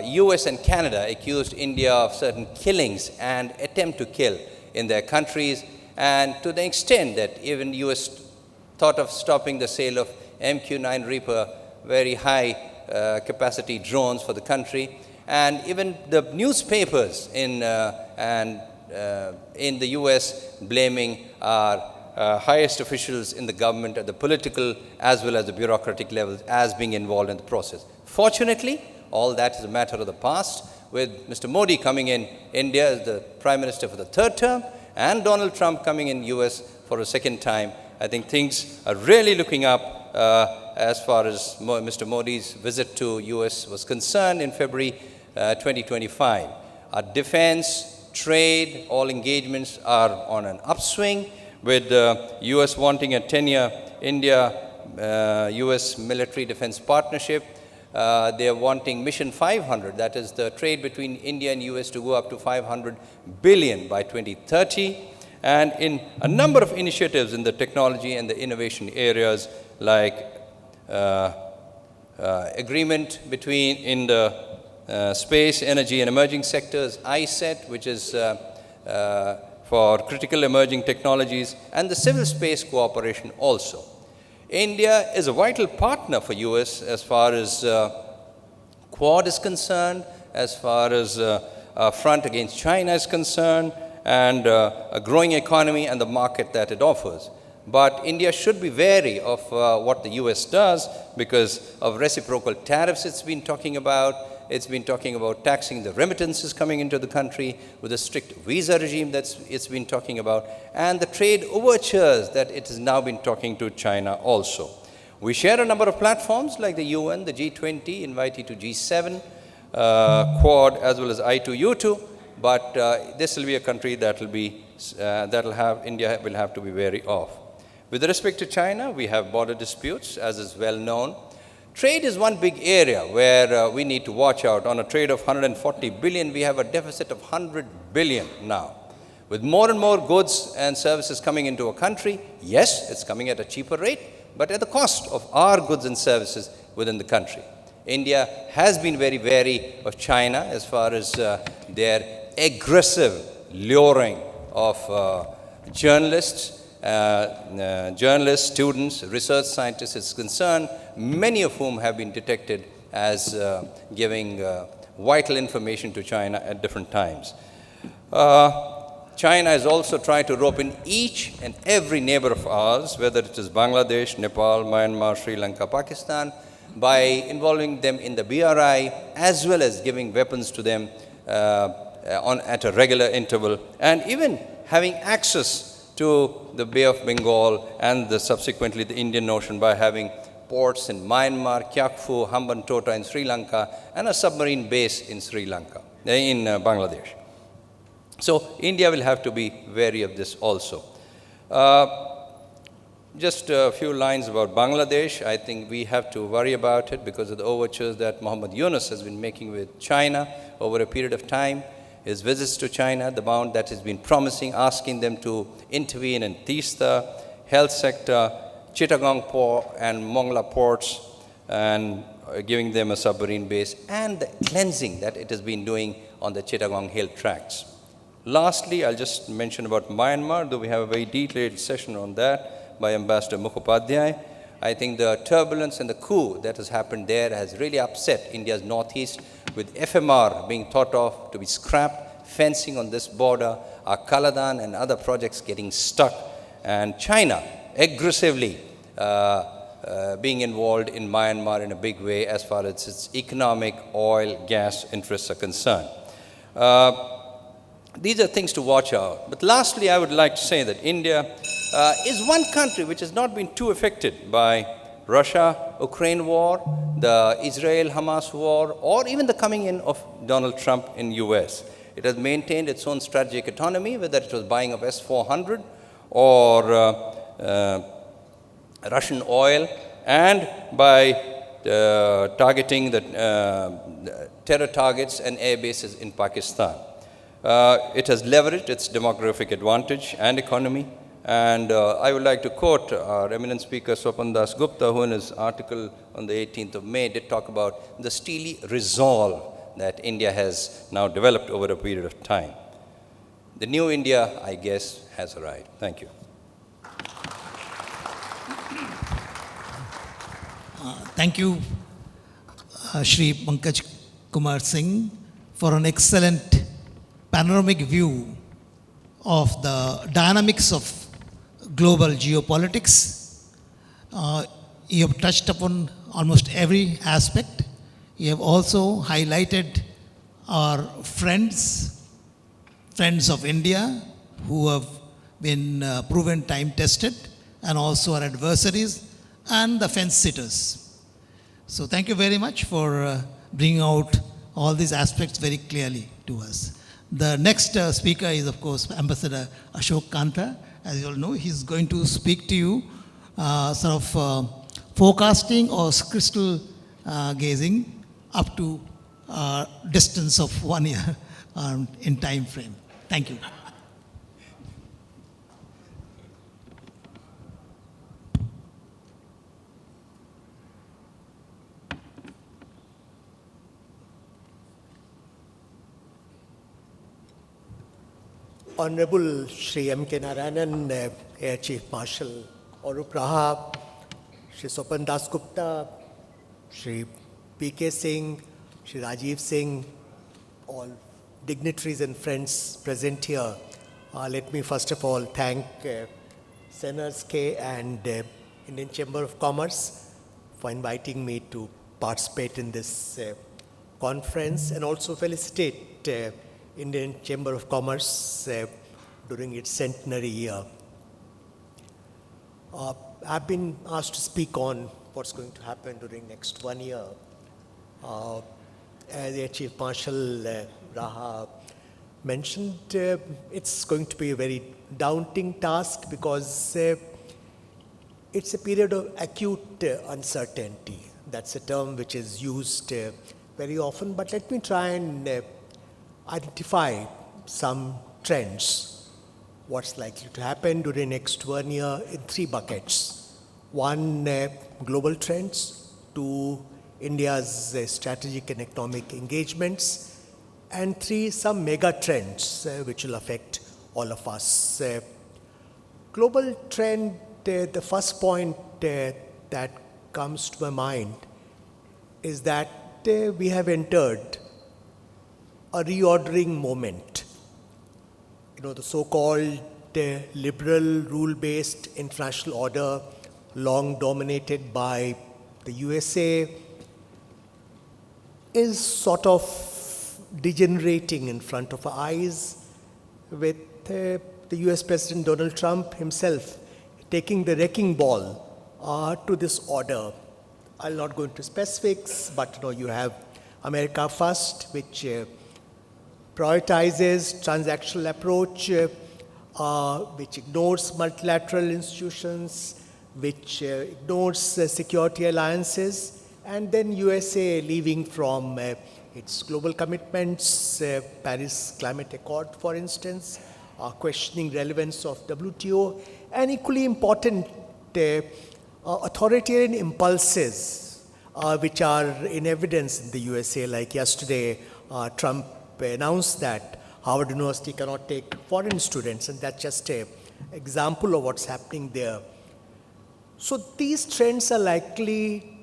US and Canada accused India of certain killings and attempt to kill in their countries, and to the extent that even US thought of stopping the sale of MQ-9 Reaper, very high capacity drones for the country. And even the newspapers in the US blaming our highest officials in the government at the political as well as the bureaucratic levels as being involved in the process. Fortunately, all that is a matter of the past, with Mr. Modi coming in India as the Prime Minister for the third term, and Donald Trump coming in US for a second time. I think things are really looking up as far as Mr. Modi's visit to US was concerned in February 2025. Our defense, trade, all engagements are on an upswing, with US wanting a 10-year India-US military defense partnership. They are wanting Mission 500, that is the trade between India and US, to go up to 500 billion by 2030. And in a number of initiatives in the technology and the innovation areas, like agreement in the space, energy, and emerging sectors, ISET, which is for critical emerging technologies, and the civil space cooperation also. India is a vital partner for US as far as Quad is concerned, as far as a front against China is concerned, and a growing economy and the market that it offers. But India should be wary of what the US does because of reciprocal tariffs it's been talking about. It's been talking about taxing the remittances coming into the country, with a strict visa regime that it's been talking about, and the trade overtures that it has now been talking to China also. We share a number of platforms like the UN, the G20, invitee to G7, Quad, as well as I2U2. but this will be a country that will be, India will have to be wary of. With respect to China, we have border disputes, as is well known. Trade is one big area where we need to watch out. On a trade of 140 billion, we have a deficit of 100 billion now. With more and more goods and services coming into a country, yes, it's coming at a cheaper rate, but at the cost of our goods and services within the country. India has been very wary of China as far as their aggressive luring of journalists, students, research scientists is concerned, many of whom have been detected as giving vital information to China at different times. China has also tried to rope in each and every neighbor of ours, whether it is Bangladesh, Nepal, Myanmar, Sri Lanka, Pakistan, by involving them in the BRI, as well as giving weapons to them at a regular interval, and even having access to the Bay of Bengal and subsequently the Indian Ocean by having ports in Myanmar, Kyakfu, Hambantota in Sri Lanka, and a submarine base in Bangladesh. So India will have to be wary of this also. Just a few lines about Bangladesh. I think we have to worry about it because of the overtures that Muhammad Yunus has been making with China over a period of time. His visits to China, the amount that he's been promising, asking them to intervene in Teesta, health sector, Chittagong port and Mongla ports, and giving them a submarine base, and the cleansing that it has been doing on the Chittagong hill tracts. Lastly, I'll just mention about Myanmar, though we have a very detailed session on that by Ambassador Mukhopadhyay. I think the turbulence and the coup that has happened there has really upset India's northeast, with FMR being thought of to be scrapped, fencing on this border, our Kaladan and other projects getting stuck, and China aggressively being involved in Myanmar in a big way as far as its economic, oil, gas interests are concerned. These are things to watch out. But lastly, I would like to say that India is one country which has not been too affected by Russia-Ukraine war, the Israel-Hamas war, or even the coming in of Donald Trump in US. It has maintained its own strategic autonomy, whether it was buying of S-400 or Russian oil, and by targeting the terror targets and air bases in Pakistan. It has leveraged its demographic advantage and economy. And I would like to quote our eminent speaker, Swapan Das Gupta, who in his article on the 18th of May did talk about the steely resolve that India has now developed over a period of time. The new India, I guess, has arrived. Thank you. Thank you, Shri Pankaj Kumar Singh, for an excellent panoramic view of the dynamics of global geopolitics. You have touched upon almost every aspect. You have also highlighted our friends of India who have been proven time-tested, and also our adversaries and the fence-sitters. So thank you very much for bringing out all these aspects very clearly to us. The next speaker is, of course, Ambassador Ashok Kanta. As you all know, he's going to speak to you forecasting or crystal gazing up to distance of 1 year in time frame. Thank you. Honorable Shri M.K. Narayanan, Air Chief Marshal Arup Raha, Shri Swapan Das Gupta, Shri P.K. Singh, Shri Rajiv Singh, all dignitaries and friends present here. Let me first of all thank Seners K and Indian Chamber of Commerce for inviting me to participate in this conference, and also felicitate Indian Chamber of Commerce during its centenary year. I've been asked to speak on what's going to happen during next 1 year. As Air Chief Marshal Raha mentioned, it's going to be a very daunting task because it's a period of acute uncertainty. That's a term which is used very often, but let me try and identify some trends. What's likely to happen during next 1 year in 3 buckets. One, global trends. 2, India's strategic and economic engagements. And 3, some mega trends which will affect all of us. Global trend, the first point that comes to my mind is that we have entered a reordering moment. The so-called liberal rule-based international order, long dominated by the USA, is sort of degenerating in front of our eyes, with the US President Donald Trump himself taking the wrecking ball to this order. I'll not go into specifics, but you have America First, which prioritizes transactional approach, which ignores multilateral institutions, which ignores security alliances, and then USA leaving from its global commitments, Paris Climate Accord, for instance, questioning relevance of WTO, and equally important, authoritarian impulses which are in evidence in the USA. Like yesterday, Trump announced that Harvard University cannot take foreign students, and that's just an example of what's happening there. So these trends are likely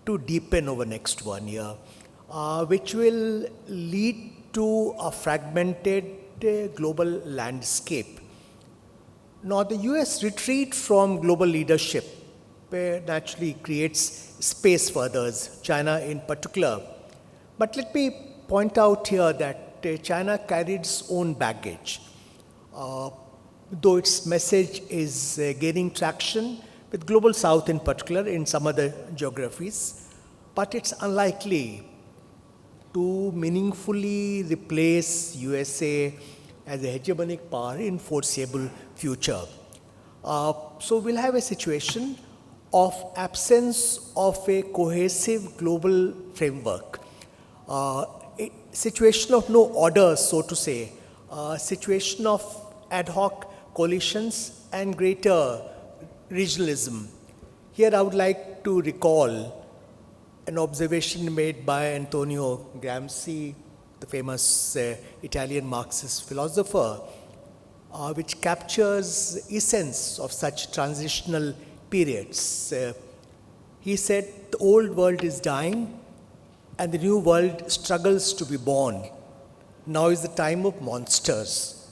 to deepen over next 1 year, which will lead to a fragmented global landscape. Now, the US retreat from global leadership naturally creates space for others, China in particular. But let me point out here that China carried its own baggage. Though its message is gaining traction with Global South in particular in some other geographies, but it's unlikely to meaningfully replace USA as a hegemonic power in foreseeable future. So we'll have a situation of absence of a cohesive global framework, a situation of no order, so to say, a situation of ad hoc coalitions and greater regionalism. Here I would like to recall an observation made by Antonio Gramsci, the famous Italian Marxist philosopher, which captures essence of such transitional periods. He said, the old world is dying and the new world struggles to be born. Now is the time of monsters.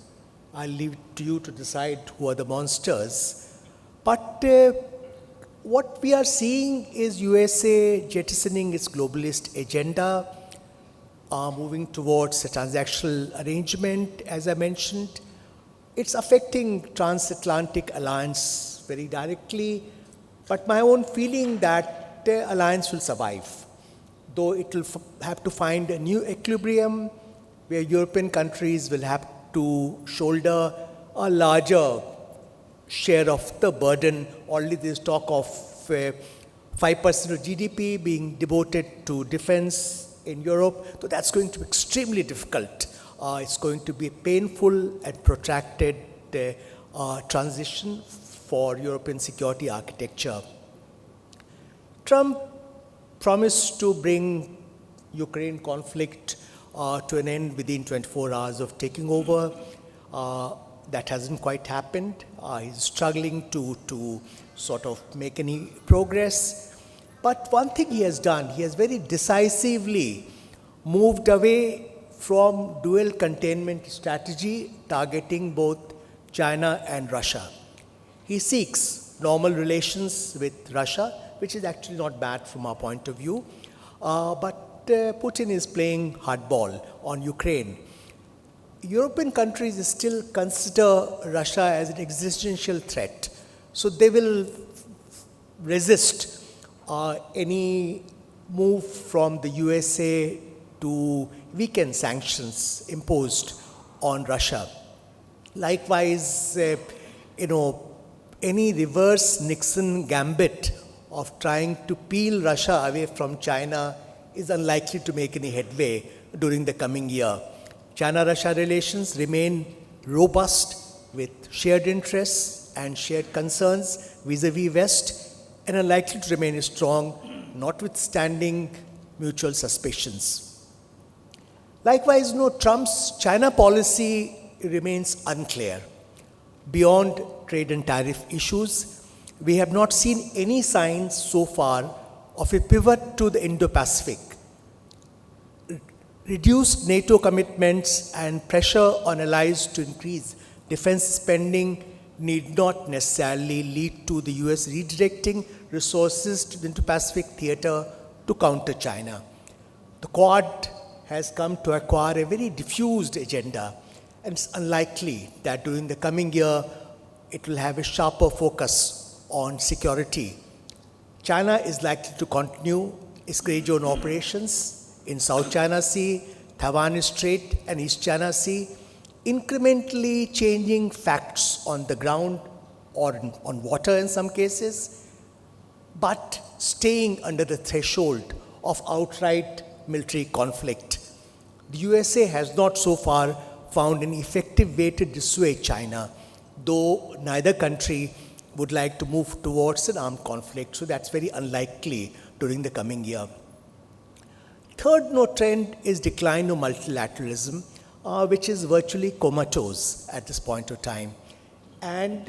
I'll leave it to you to decide who are the monsters. But what we are seeing is USA jettisoning its globalist agenda, moving towards a transactional arrangement, as I mentioned. It's affecting transatlantic alliance very directly, but my own feeling that the alliance will survive, though it will have to find a new equilibrium where European countries will have to shoulder a larger share of the burden. Already there's talk of 5% of GDP being devoted to defense in Europe, so that's going to be extremely difficult. It's going to be a painful and protracted transition for European security architecture. Trump promised to bring Ukraine conflict to an end within 24 hours of taking over. That hasn't quite happened. He's struggling to sort of make any progress. But one thing he has done, he has very decisively moved away from dual containment strategy targeting both China and Russia. He seeks normal relations with Russia, which is actually not bad from our point of view. But Putin is playing hardball on Ukraine. European countries still consider Russia as an existential threat. So they will resist any move from the USA to weaken sanctions imposed on Russia. Likewise, any reverse Nixon gambit of trying to peel Russia away from China is unlikely to make any headway during the coming year. China-Russia relations remain robust with shared interests and shared concerns vis-à-vis West, and are likely to remain strong, notwithstanding mutual suspicions. Likewise, Trump's China policy remains unclear. Beyond trade and tariff issues, we have not seen any signs so far of a pivot to the Indo-Pacific. Reduced NATO commitments and pressure on allies to increase defense spending need not necessarily lead to the US redirecting resources to the Indo-Pacific theater to counter China. The Quad has come to acquire a very diffused agenda, and it's unlikely that during the coming year it will have a sharper focus on security. China is likely to continue its gray zone operations in South China Sea, Taiwan Strait, and East China Sea, incrementally changing facts on the ground or on water in some cases, but staying under the threshold of outright military conflict. The USA has not so far found an effective way to dissuade China, though neither country would like to move towards an armed conflict, so that's very unlikely during the coming year. Third trend is decline of multilateralism, which is virtually comatose at this point of time. And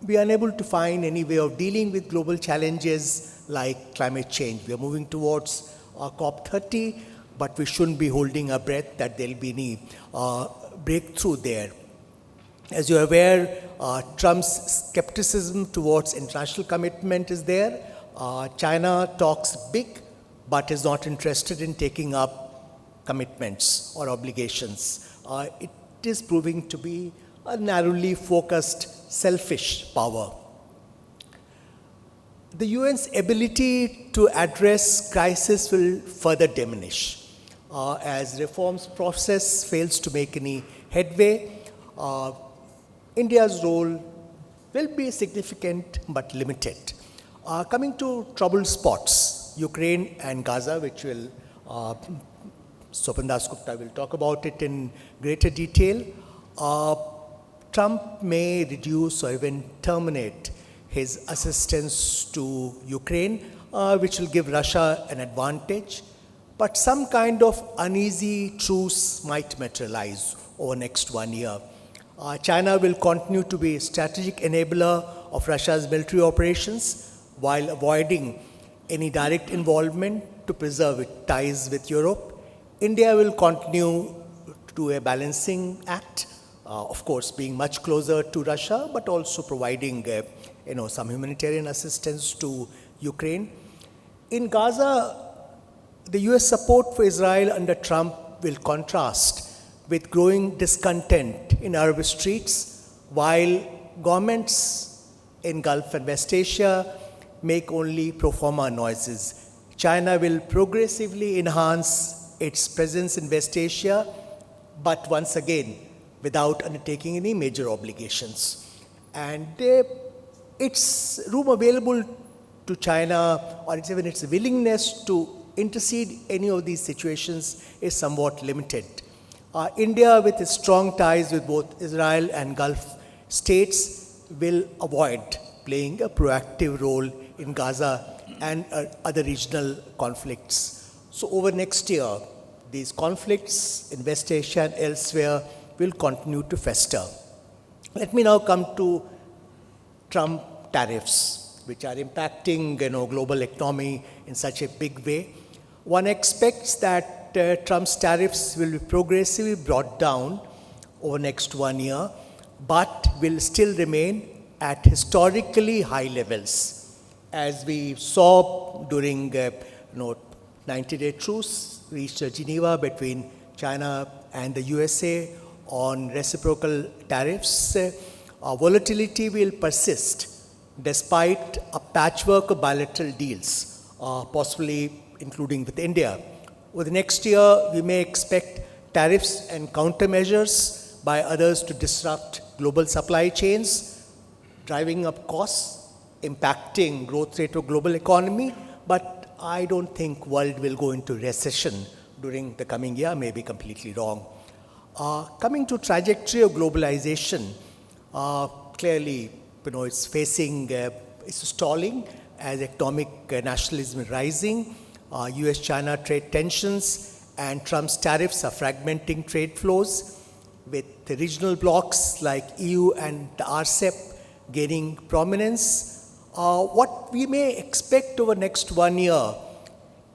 we are unable to find any way of dealing with global challenges like climate change. We are moving towards COP30, but we shouldn't be holding our breath that there'll be any breakthrough there. As you're aware, Trump's skepticism towards international commitment is there. China talks big, but is not interested in taking up commitments or obligations. It is proving to be a narrowly focused, selfish power. The UN's ability to address crisis will further diminish as reforms process fails to make any headway. India's role will be significant but limited. Coming to trouble spots, Ukraine and Gaza, which will Sopan Dasgupta will talk about it in greater detail. Trump may reduce or even terminate his assistance to Ukraine, which will give Russia an advantage. But some kind of uneasy truce might materialize over the next 1 year. China will continue to be a strategic enabler of Russia's military operations while avoiding any direct involvement to preserve its ties with Europe. India will continue to do a balancing act, of course being much closer to Russia, but also providing some humanitarian assistance to Ukraine. In Gaza, the US support for Israel under Trump will contrast with growing discontent in Arab streets, while governments in Gulf and West Asia make only pro forma noises. China will progressively enhance its presence in West Asia, but once again, without undertaking any major obligations. And its room available to China, or even its willingness to intercede any of these situations is somewhat limited. India, with its strong ties with both Israel and Gulf states, will avoid playing a proactive role in Gaza and other regional conflicts. So over next year, these conflicts in West Asia and elsewhere will continue to fester. Let me now come to Trump tariffs, which are impacting global economy in such a big way. One expects that Trump's tariffs will be progressively brought down over the next 1 year, but will still remain at historically high levels. As we saw during 90-day truce reached Geneva between China and the USA on reciprocal tariffs, volatility will persist despite a patchwork of bilateral deals, possibly including with India. Over the next year, we may expect tariffs and countermeasures by others to disrupt global supply chains, driving up costs, impacting growth rate of global economy, but I don't think world will go into recession during the coming year, may be completely wrong. Coming to trajectory of globalization, clearly, it's facing, it's stalling as economic nationalism is rising. US-China trade tensions and Trump's tariffs are fragmenting trade flows, with the regional blocs like EU and the RCEP gaining prominence. What we may expect over next 1 year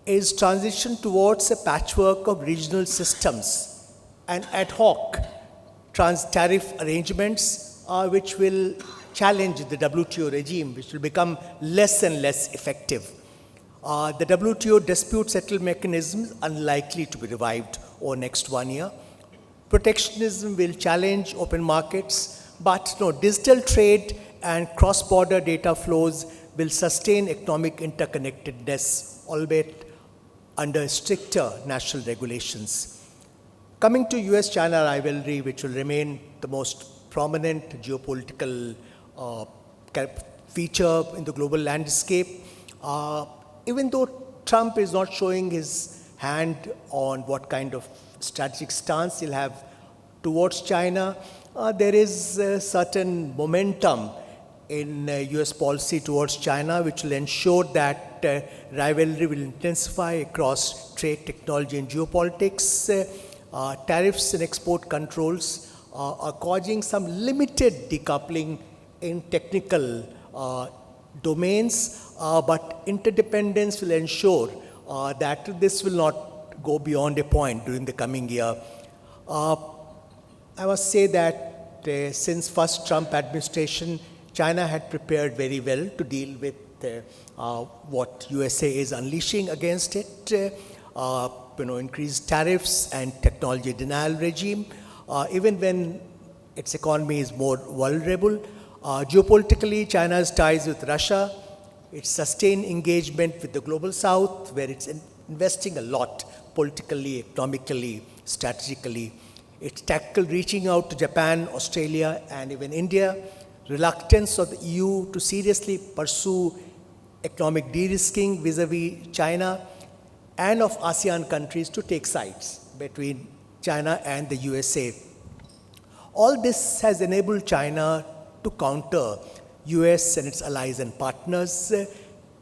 is transition towards a patchwork of regional systems and ad hoc tariff arrangements which will challenge the WTO regime, which will become less and less effective. The WTO dispute settle mechanism is unlikely to be revived over next 1 year. Protectionism will challenge open markets, but digital trade and cross-border data flows will sustain economic interconnectedness, albeit under stricter national regulations. Coming to US-China rivalry, which will remain the most prominent geopolitical feature in the global landscape, even though Trump is not showing his hand on what kind of strategic stance he'll have towards China, there is a certain momentum in US policy towards China, which will ensure that rivalry will intensify across trade, technology, and geopolitics. Tariffs and export controls are causing some limited decoupling in technical domains, but interdependence will ensure that this will not go beyond a point during the coming year. I must say that since first Trump administration, China had prepared very well to deal with what USA is unleashing against it, increased tariffs and technology denial regime, even when its economy is more vulnerable. Geopolitically, China's ties with Russia, its sustained engagement with the global south, where it's investing a lot politically, economically, strategically. Its tactical reaching out to Japan, Australia, and even India, reluctance of the EU to seriously pursue economic de-risking vis-a-vis China, and of ASEAN countries to take sides between China and the USA. All this has enabled China to counter US and its allies and partners,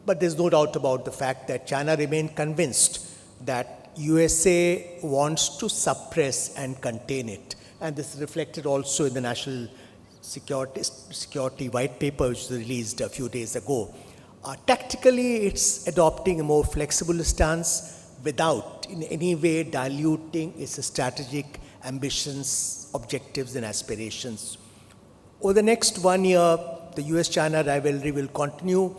but there's no doubt about the fact that China remains convinced that USA wants to suppress and contain it. And this is reflected also in the National Security White Paper, which was released a few days ago. Tactically, it's adopting a more flexible stance without in any way diluting its strategic ambitions, objectives, and aspirations. Over the next 1 year, the US-China rivalry will continue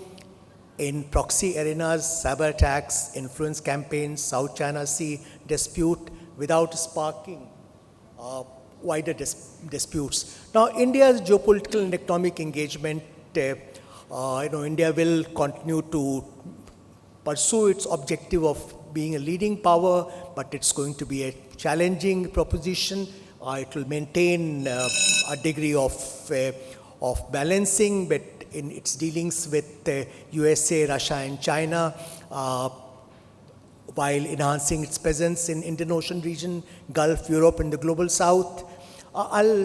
in proxy arenas, cyber attacks, influence campaigns, South China Sea dispute, without sparking wider disputes. Now, India's geopolitical and economic engagement, India will continue to pursue its objective of being a leading power, but it's going to be a challenging proposition. It will maintain a degree of balancing, but in its dealings with USA, Russia, and China, while enhancing its presence in Indian Ocean region, Gulf, Europe, and the global south.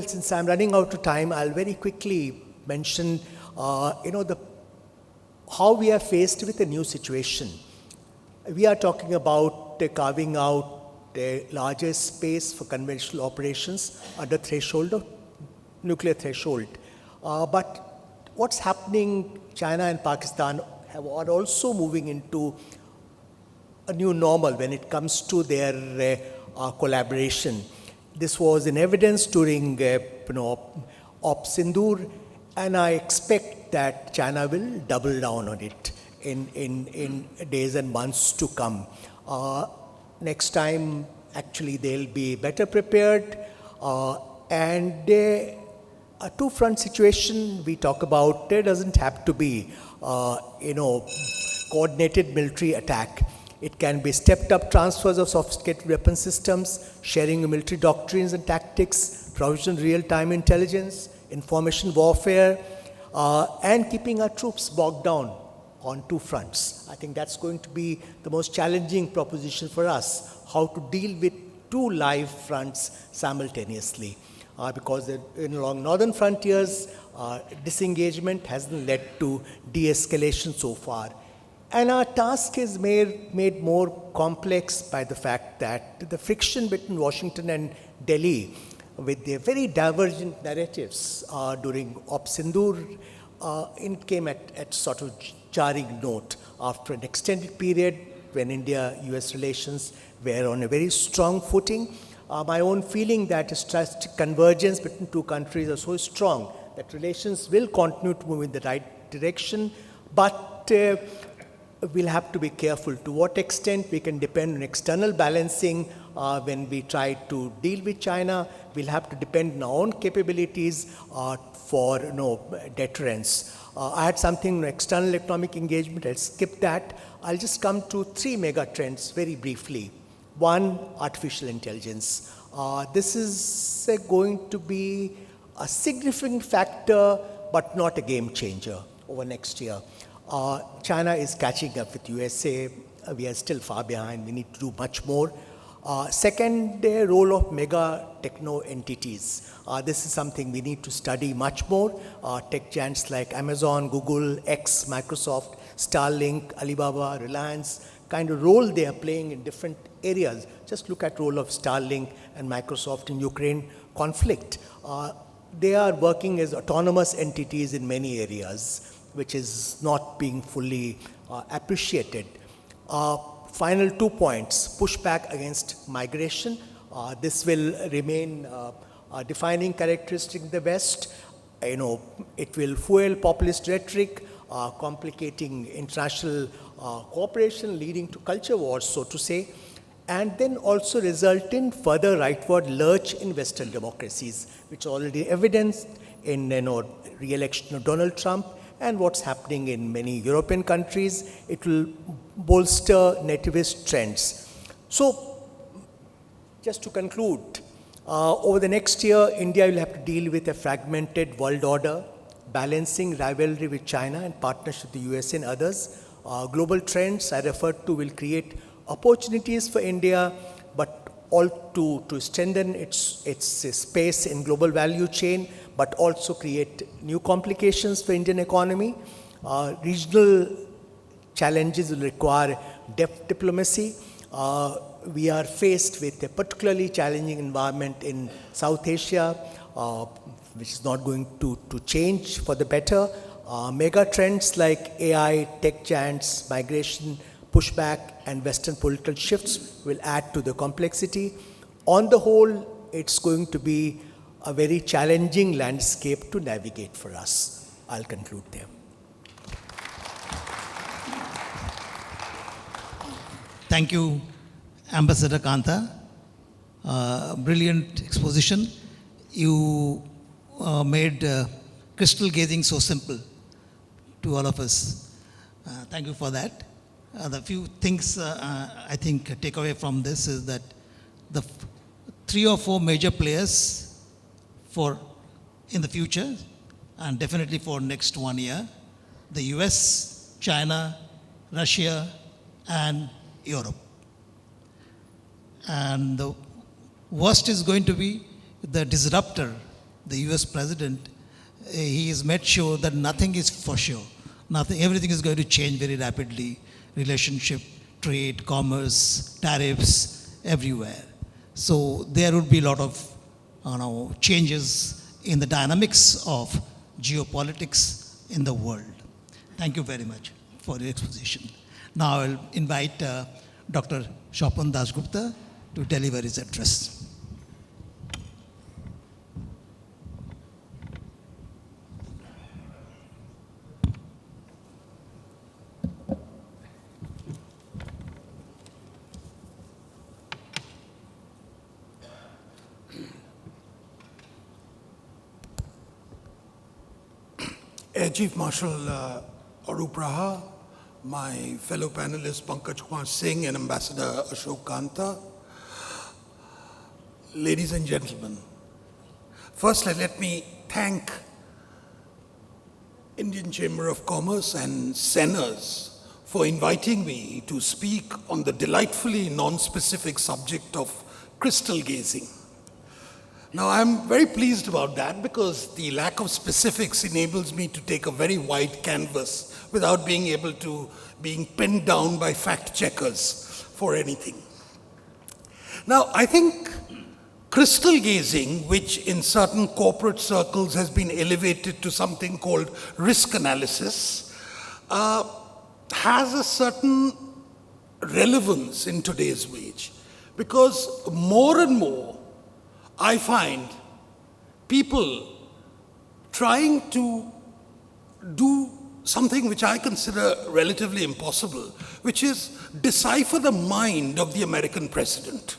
Since I'm running out of time, I'll very quickly mention, how we are faced with a new situation. We are talking about carving out a larger space for conventional operations at the threshold of nuclear threshold. But what's happening, China and Pakistan are also moving into a new normal when it comes to their collaboration. This was in evidence during Op Sindoor, and I expect that China will double down on it in days and months to come. Next time, actually, they'll be better prepared. And a two-front situation we talk about, there doesn't have to be, coordinated military attack. It can be stepped up transfers of sophisticated weapon systems, sharing of military doctrines and tactics, provision of real-time intelligence, information warfare, and keeping our troops bogged down on two fronts. I think that's going to be the most challenging proposition for us, how to deal with two live fronts simultaneously. Because along northern frontiers, disengagement hasn't led to de-escalation so far. And our task is made more complex by the fact that the friction between Washington and Delhi, with their very divergent narratives during Op Sindoor, it came at sort of jarring note after an extended period when India-US relations were on a very strong footing. My own feeling that strategic convergence between two countries are so strong that relations will continue to move in the right direction, but we'll have to be careful to what extent we can depend on external balancing when we try to deal with China. We'll have to depend on our own capabilities for deterrence. I had something on external economic engagement. I'll skip that. I'll just come to three mega trends very briefly. One, artificial intelligence. This is going to be a significant factor, but not a game changer over next year. China is catching up with USA. We are still far behind. We need to do much more. Second, the role of mega techno entities. This is something we need to study much more. Tech giants like Amazon, Google, X, Microsoft, Starlink, Alibaba, Reliance, kind of role they are playing in different areas. Just look at role of Starlink and Microsoft in Ukraine conflict. They are working as autonomous entities in many areas, which is not being fully appreciated. Final 2 points, pushback against migration. This will remain a defining characteristic in the West. It will fuel populist rhetoric, complicating international cooperation, leading to culture wars, so to say, and then also result in further rightward lurch in Western democracies, which already evidenced in re-election of Donald Trump and what's happening in many European countries. It will bolster nativist trends. So, just to conclude, over the next year, India will have to deal with a fragmented world order, balancing rivalry with China and partnership with the US and others. Global trends I referred to will create opportunities for India, but all to strengthen its space in global value chain, but also create new complications for Indian economy. Regional challenges will require depth diplomacy. We are faced with a particularly challenging environment in South Asia, which is not going to change for the better. Mega trends like AI, tech giants, migration, pushback, and Western political shifts will add to the complexity. On the whole, it's going to be a very challenging landscape to navigate for us. I'll conclude there. Thank you, Ambassador Kanta. Brilliant exposition. You made crystal gazing so simple to all of us. Thank you for that. The few things I think take away from this is that the 3 or 4 major players in the future, and definitely for next 1 year, the US, China, Russia, and Europe. And the worst is going to be the disruptor, the US president. He has made sure that nothing is for sure. Everything is going to change very rapidly. Relationship, trade, commerce, tariffs, everywhere. So there would be a lot of changes in the dynamics of geopolitics in the world. Thank you very much for your exposition. Now I'll invite Dr. Shopan Dasgupta to deliver his address. Air Chief Marshal Arup Raha, my fellow panelists Pankaj Kumar Singh and Ambassador Ashok Kanta, ladies and gentlemen, first let me thank Indian Chamber of Commerce and Senas for inviting me to speak on the delightfully non-specific subject of crystal gazing. Now, I'm very pleased about that because the lack of specifics enables me to take a very wide canvas without being pinned down by fact checkers for anything. Now, I think crystal gazing, which in certain corporate circles has been elevated to something called risk analysis, has a certain relevance in today's age. Because more and more, I find people trying to do something which I consider relatively impossible, which is decipher the mind of the American president.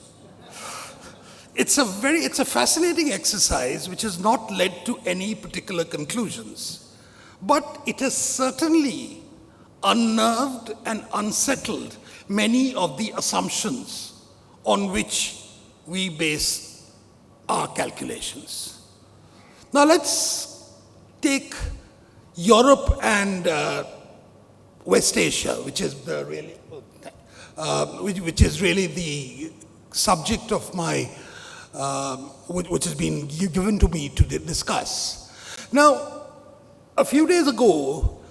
It's a fascinating exercise which has not led to any particular conclusions, but it has certainly unnerved and unsettled many of the assumptions on which we base our calculations. Now let's take Europe and West Asia, which is really the subject of my, which has been given to me to discuss. Now, a few days ago,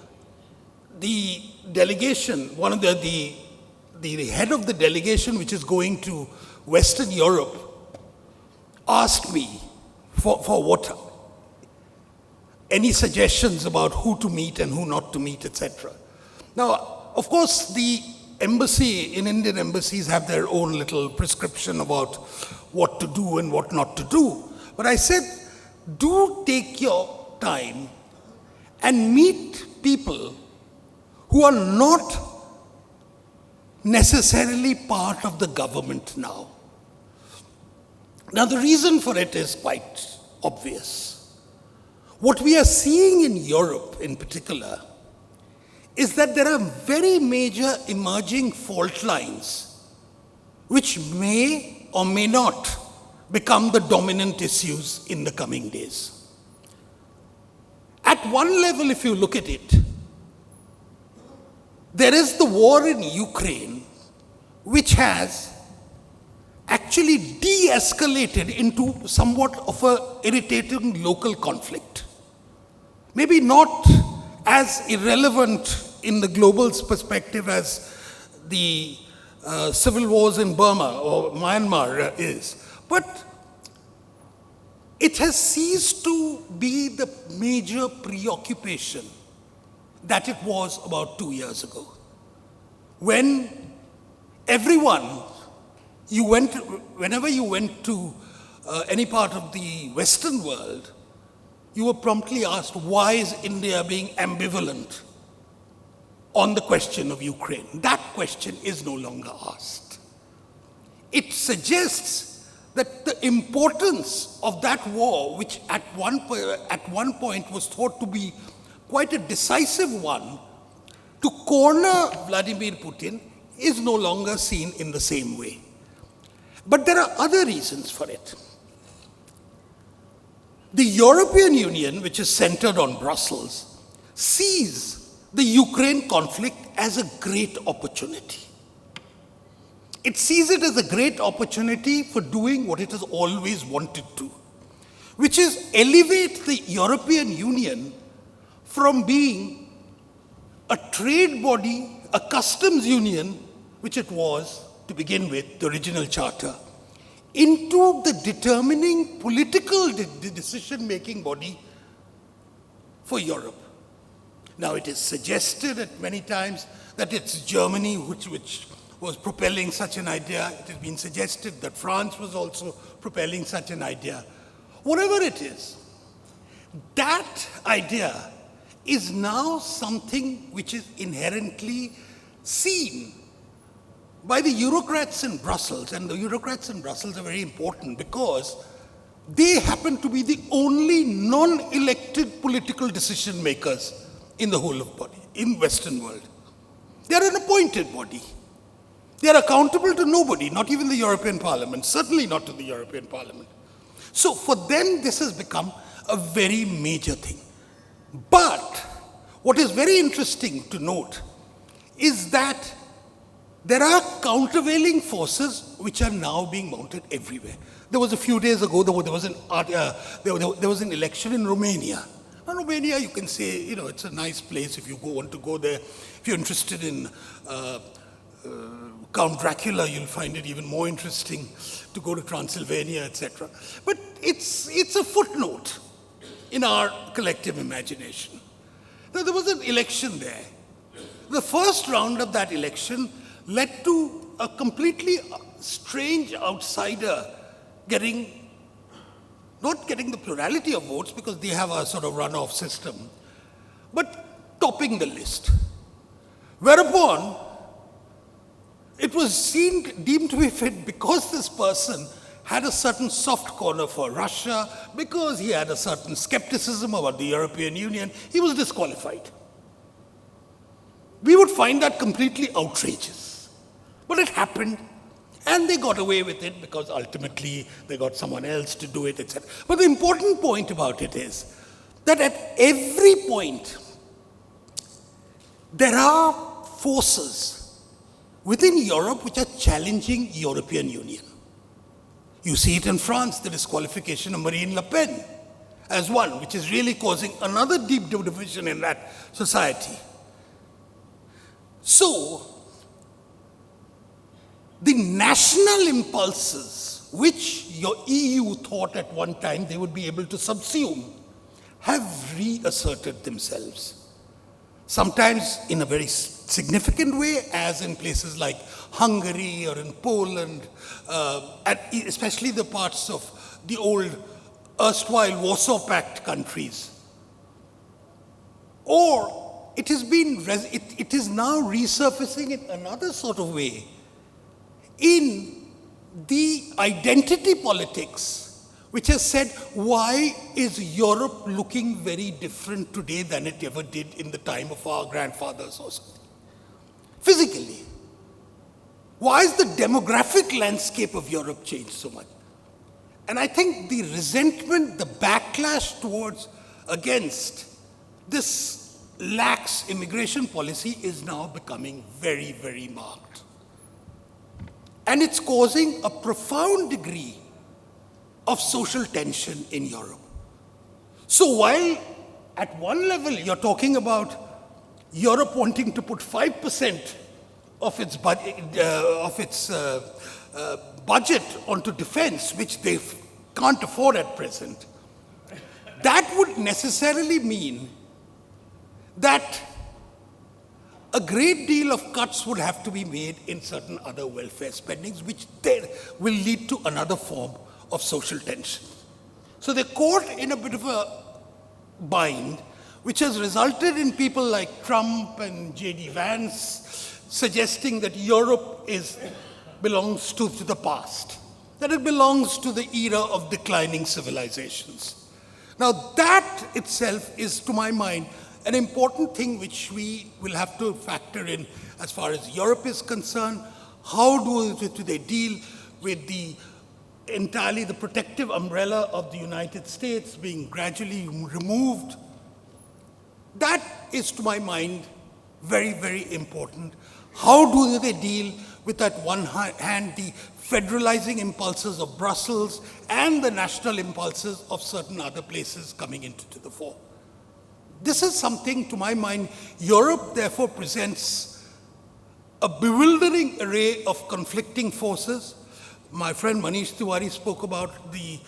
the delegation, the head of the delegation which is going to Western Europe asked me for what, any suggestions about who to meet and who not to meet, etc. Now, of course, the Indian embassies have their own little prescription about what to do and what not to do. But I said, do take your time and meet people who are not necessarily part of the government now. Now, the reason for it is quite obvious. What we are seeing in Europe in particular is that there are very major emerging fault lines which may or may not become the dominant issues in the coming days. At one level, if you look at it, there is the war in Ukraine, which has actually de-escalated into somewhat of an irritating local conflict. Maybe not as irrelevant in the global perspective as the civil wars in Burma or Myanmar is, but it has ceased to be the major preoccupation that it was about 2 years ago. When whenever you went to any part of the Western world, you were promptly asked, why is India being ambivalent on the question of Ukraine? That question is no longer asked. It suggests that the importance of that war, which at one point was thought to be quite a decisive one, to corner Vladimir Putin, is no longer seen in the same way. But there are other reasons for it. The European Union, which is centered on Brussels, sees the Ukraine conflict as a great opportunity. It sees it as a great opportunity for doing what it has always wanted to, which is elevate the European Union from being a trade body, a customs union, which it was to begin with, the original charter, into the determining political decision-making body for Europe. Now, it is suggested at many times that it's Germany which was propelling such an idea. It has been suggested that France was also propelling such an idea. Whatever it is, that idea is now something which is inherently seen by the bureaucrats in Brussels. And the bureaucrats in Brussels are very important because they happen to be the only non-elected political decision makers in the whole of body, in Western world. They are an appointed body. They are accountable to nobody, not even the European Parliament, certainly not to the European Parliament. So for them, this has become a very major thing. But what is very interesting to note is that there are countervailing forces which are now being mounted everywhere. There was a few days ago, there was an election in Romania. Now, Romania, you can say, it's a nice place if you want to go there. If you're interested in Count Dracula, you'll find it even more interesting to go to Transylvania, etc. But it's a footnote in our collective imagination. Now, there was an election there. The first round of that election led to a completely strange outsider not getting the plurality of votes because they have a sort of runoff system, but topping the list. Whereupon, it was deemed to be fit because this person had a certain soft corner for Russia, because he had a certain skepticism about the European Union, he was disqualified. We would find that completely outrageous. But it happened, and they got away with it because ultimately they got someone else to do it, etc. But the important point about it is that at every point, there are forces within Europe which are challenging European Union. You see it in France, the disqualification of Marine Le Pen as one, which is really causing another deep division in that society. So, the national impulses, which your EU thought at one time they would be able to subsume, have reasserted themselves. Sometimes in a very significant way, as in places like Hungary or in Poland, especially the parts of the old erstwhile Warsaw Pact countries. Or it is now resurfacing in another sort of way in the identity politics, which has said, why is Europe looking very different today than it ever did in the time of our grandfathers or something? Physically. Why is the demographic landscape of Europe changed so much? And I think the resentment, the backlash against this lax immigration policy is now becoming very, very marked. And it's causing a profound degree of social tension in Europe. So while at one level you're talking about Europe wanting to put 5% of its budget onto defense, which they can't afford at present, that would necessarily mean that a great deal of cuts would have to be made in certain other welfare spendings, which then will lead to another form of social tension. So they're caught in a bit of a bind, which has resulted in people like Trump and J.D. Vance suggesting that Europe belongs to the past, that it belongs to the era of declining civilizations. Now that itself is, to my mind, an important thing which we will have to factor in as far as Europe is concerned. How do they deal with the protective umbrella of the United States being gradually removed? That is, to my mind, very, very important. How do they deal with, at one hand, the federalizing impulses of Brussels and the national impulses of certain other places coming into the fore? This is something, to my mind, Europe therefore presents a bewildering array of conflicting forces. My friend Manish Tiwari spoke about the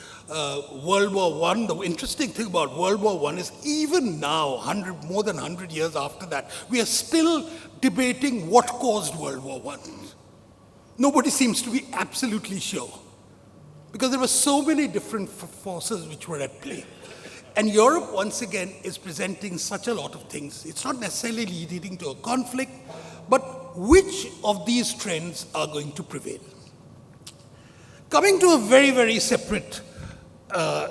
World War I. The interesting thing about World War I is even now, more than 100 years after that, we are still debating what caused World War I. Nobody seems to be absolutely sure, because there were so many different forces which were at play. And Europe, once again, is presenting such a lot of things. It's not necessarily leading to a conflict, but which of these trends are going to prevail? Coming to a very, very separate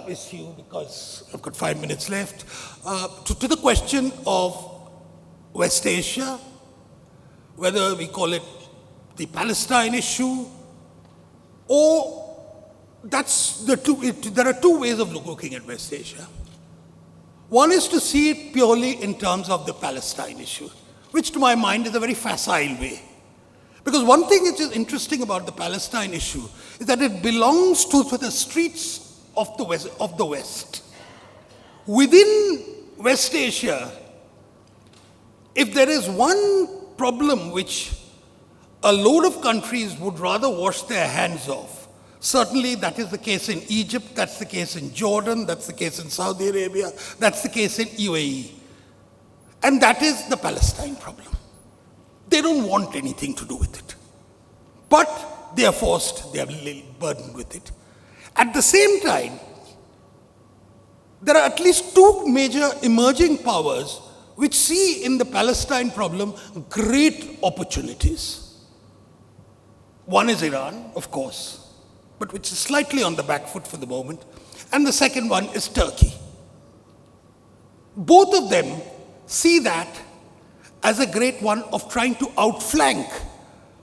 issue, because I've got 5 minutes left, to the question of West Asia, whether we call it the Palestine issue, or there are two ways of looking at West Asia. One is to see it purely in terms of the Palestine issue, which to my mind is a very facile way. Because one thing which is interesting about the Palestine issue is that it belongs to the streets of the West. Within West Asia, if there is one problem which a load of countries would rather wash their hands of, certainly that is the case in Egypt, that's the case in Jordan, that's the case in Saudi Arabia, that's the case in UAE. And that is the Palestine problem. They don't want anything to do with it. But they are forced, they are burdened with it. At the same time, there are at least two major emerging powers which see in the Palestine problem great opportunities. One is Iran, of course, but which is slightly on the back foot for the moment. And the second one is Turkey. Both of them see that as a great one of trying to outflank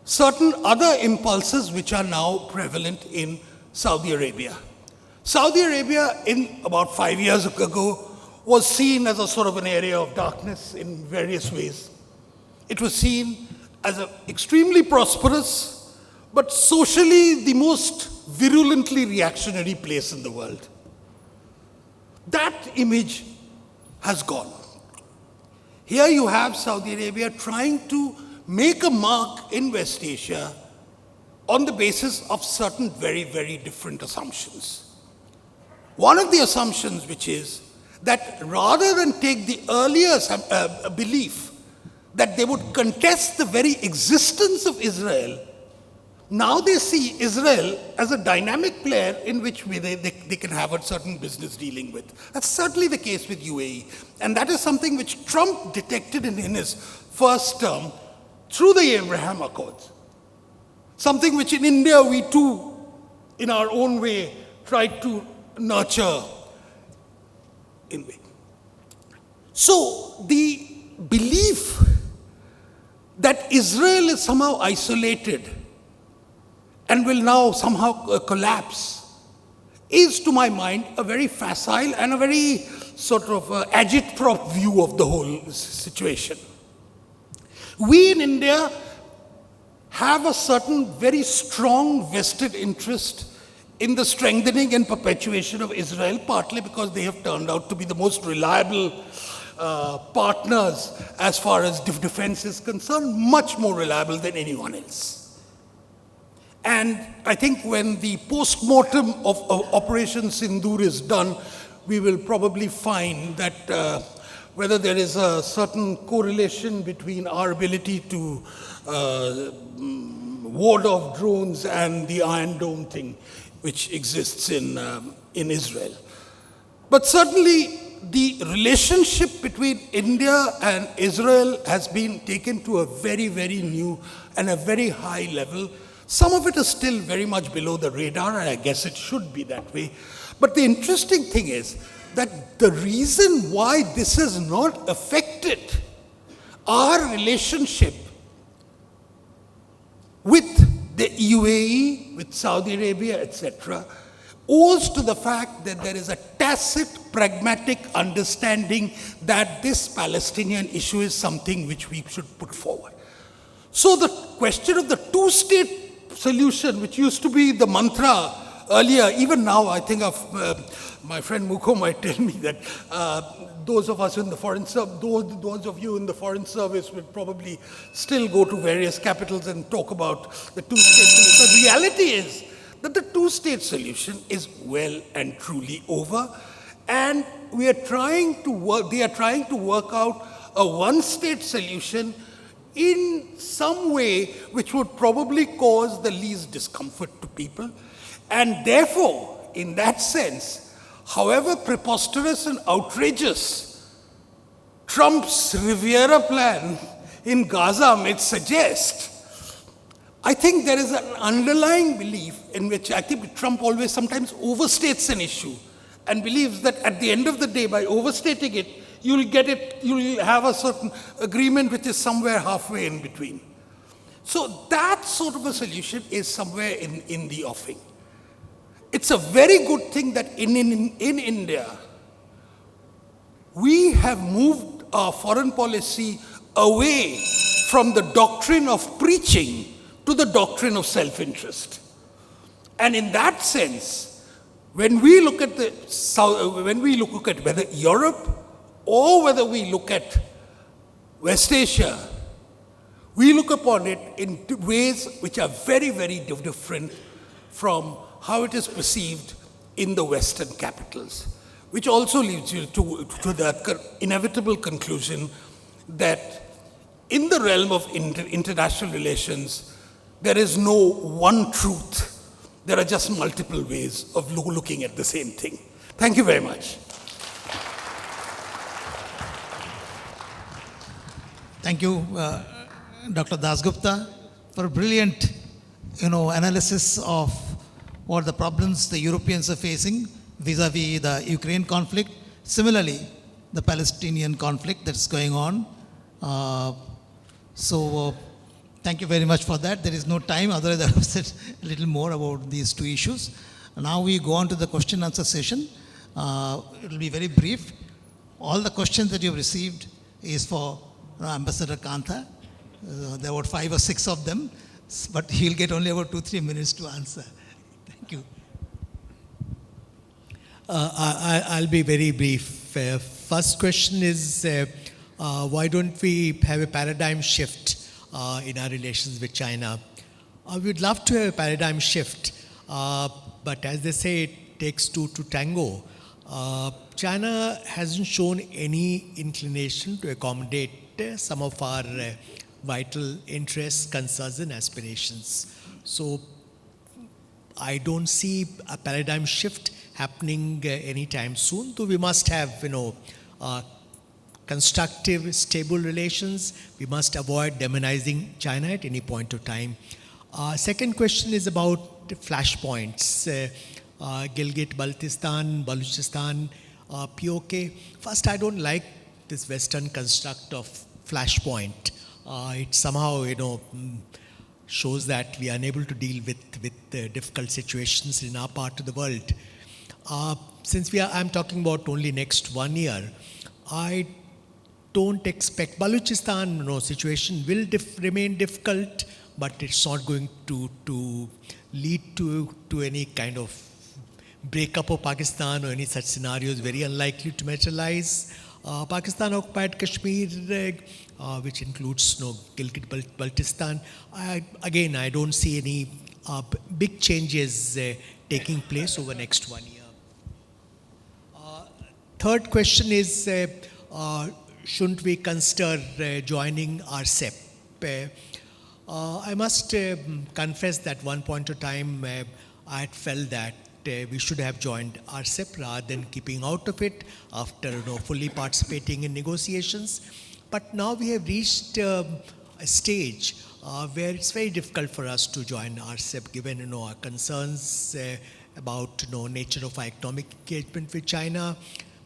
certain other impulses which are now prevalent in Saudi Arabia. Saudi Arabia, in about 5 years ago, was seen as a sort of an area of darkness in various ways. It was seen as an extremely prosperous, but socially the most virulently reactionary place in the world. That image has gone. Here you have Saudi Arabia trying to make a mark in West Asia on the basis of certain very, very different assumptions. One of the assumptions which is that rather than take the earlier belief that they would contest the very existence of Israel, now they see Israel as a dynamic player in which they can have a certain business dealing with. That's certainly the case with UAE. And that is something which Trump detected in his first term through the Abraham Accords. Something which in India we too, in our own way, tried to nurture in way. So the belief that Israel is somehow isolated and will now somehow collapse is, to my mind, a very facile and a very sort of agitprop view of the whole situation. We in India have a certain very strong vested interest in the strengthening and perpetuation of Israel, partly because they have turned out to be the most reliable partners as far as defense is concerned, much more reliable than anyone else. And I think when the post-mortem of Operation Sindoor is done, we will probably find that whether there is a certain correlation between our ability to ward off drones and the Iron Dome thing, which exists in Israel. But certainly, the relationship between India and Israel has been taken to a very, very new and a very high level. Some of it is still very much below the radar, and I guess it should be that way. But the interesting thing is that the reason why this has not affected our relationship with the UAE, with Saudi Arabia, etc., owes to the fact that there is a tacit, pragmatic understanding that this Palestinian issue is something which we should put forward. So the question of the two-state solution, which used to be the mantra earlier, even now, I think my friend Mukho might tell me that those of us in the foreign service, those of you in the foreign service will probably still go to various capitals and talk about the two-state solution. The reality is that the two-state solution is well and truly over, and they are trying to work out a one-state solution in some way which would probably cause the least discomfort to people. And therefore, in that sense, however preposterous and outrageous Trump's Riviera plan in Gaza may suggest, I think there is an underlying belief in which I think Trump always sometimes overstates an issue and believes that at the end of the day, by overstating it, you'll have a certain agreement which is somewhere halfway in between. So that sort of a solution is somewhere in the offing. It's a very good thing that in India, we have moved our foreign policy away from the doctrine of preaching to the doctrine of self-interest. And in that sense, when we look at whether Europe or whether we look at West Asia, we look upon it in ways which are very, very different from how it is perceived in the Western capitals, which also leads you to the inevitable conclusion that in the realm of international relations, there is no one truth. There are just multiple ways of looking at the same thing. Thank you very much. Thank you, Dr. Dasgupta, for a brilliant, analysis of what the problems the Europeans are facing vis-a-vis the Ukraine conflict. Similarly, the Palestinian conflict that's going on. Thank you very much for that. There is no time, otherwise I would have said a little more about these two issues. Now we go on to the question answer session. It will be very brief. All the questions that you have received is for Ambassador Kantha. There were 5 or 6 of them, but he'll get only about 2-3 minutes to answer. Thank you. I'll be very brief. First question is, why don't we have a paradigm shift in our relations with China? We'd love to have a paradigm shift, but as they say, it takes two to tango. China hasn't shown any inclination to accommodate some of our vital interests, concerns, and aspirations. So I don't see a paradigm shift happening anytime soon. So we must have, constructive, stable relations. We must avoid demonizing China at any point of time. Second question is about flashpoints. Gilgit-Baltistan, Baluchistan, POK. First, I don't like this Western construct of flashpoint. It somehow, shows that we are unable to deal with difficult situations in our part of the world. Since I'm talking about only next 1 year, I don't expect Baluchistan situation will remain difficult, but it's not going to lead to any kind of breakup of Pakistan or any such scenario is very unlikely to materialize. Pakistan occupied Kashmir, which includes Gilgit-Baltistan. Again, I don't see any big changes taking place over the next 1 year. Third question is, shouldn't we consider joining RCEP? I must confess that one point of time I had felt that we should have joined RCEP rather than keeping out of it after fully participating in negotiations. But now we have reached a stage where it's very difficult for us to join RCEP given our concerns about nature of our economic engagement with China.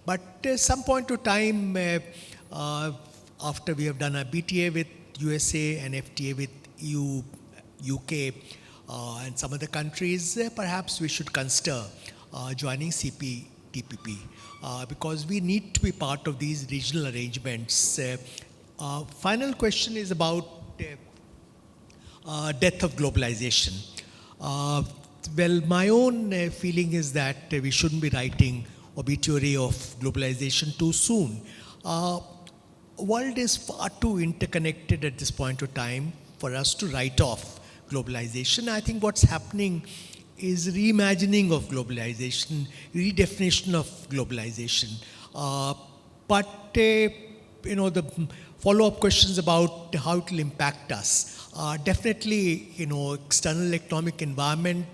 But some point of time after we have done a BTA with USA and FTA with EU, UK, and some other countries, perhaps we should consider joining CPTPP because we need to be part of these regional arrangements. Final question is about death of globalization. Well, my own feeling is that we shouldn't be writing obituary of globalization too soon. World is far too interconnected at this point of time for us to write off globalization. I think what's happening is reimagining of globalization, redefinition of globalization. But the follow-up questions about how it will impact us. Definitely, external economic environment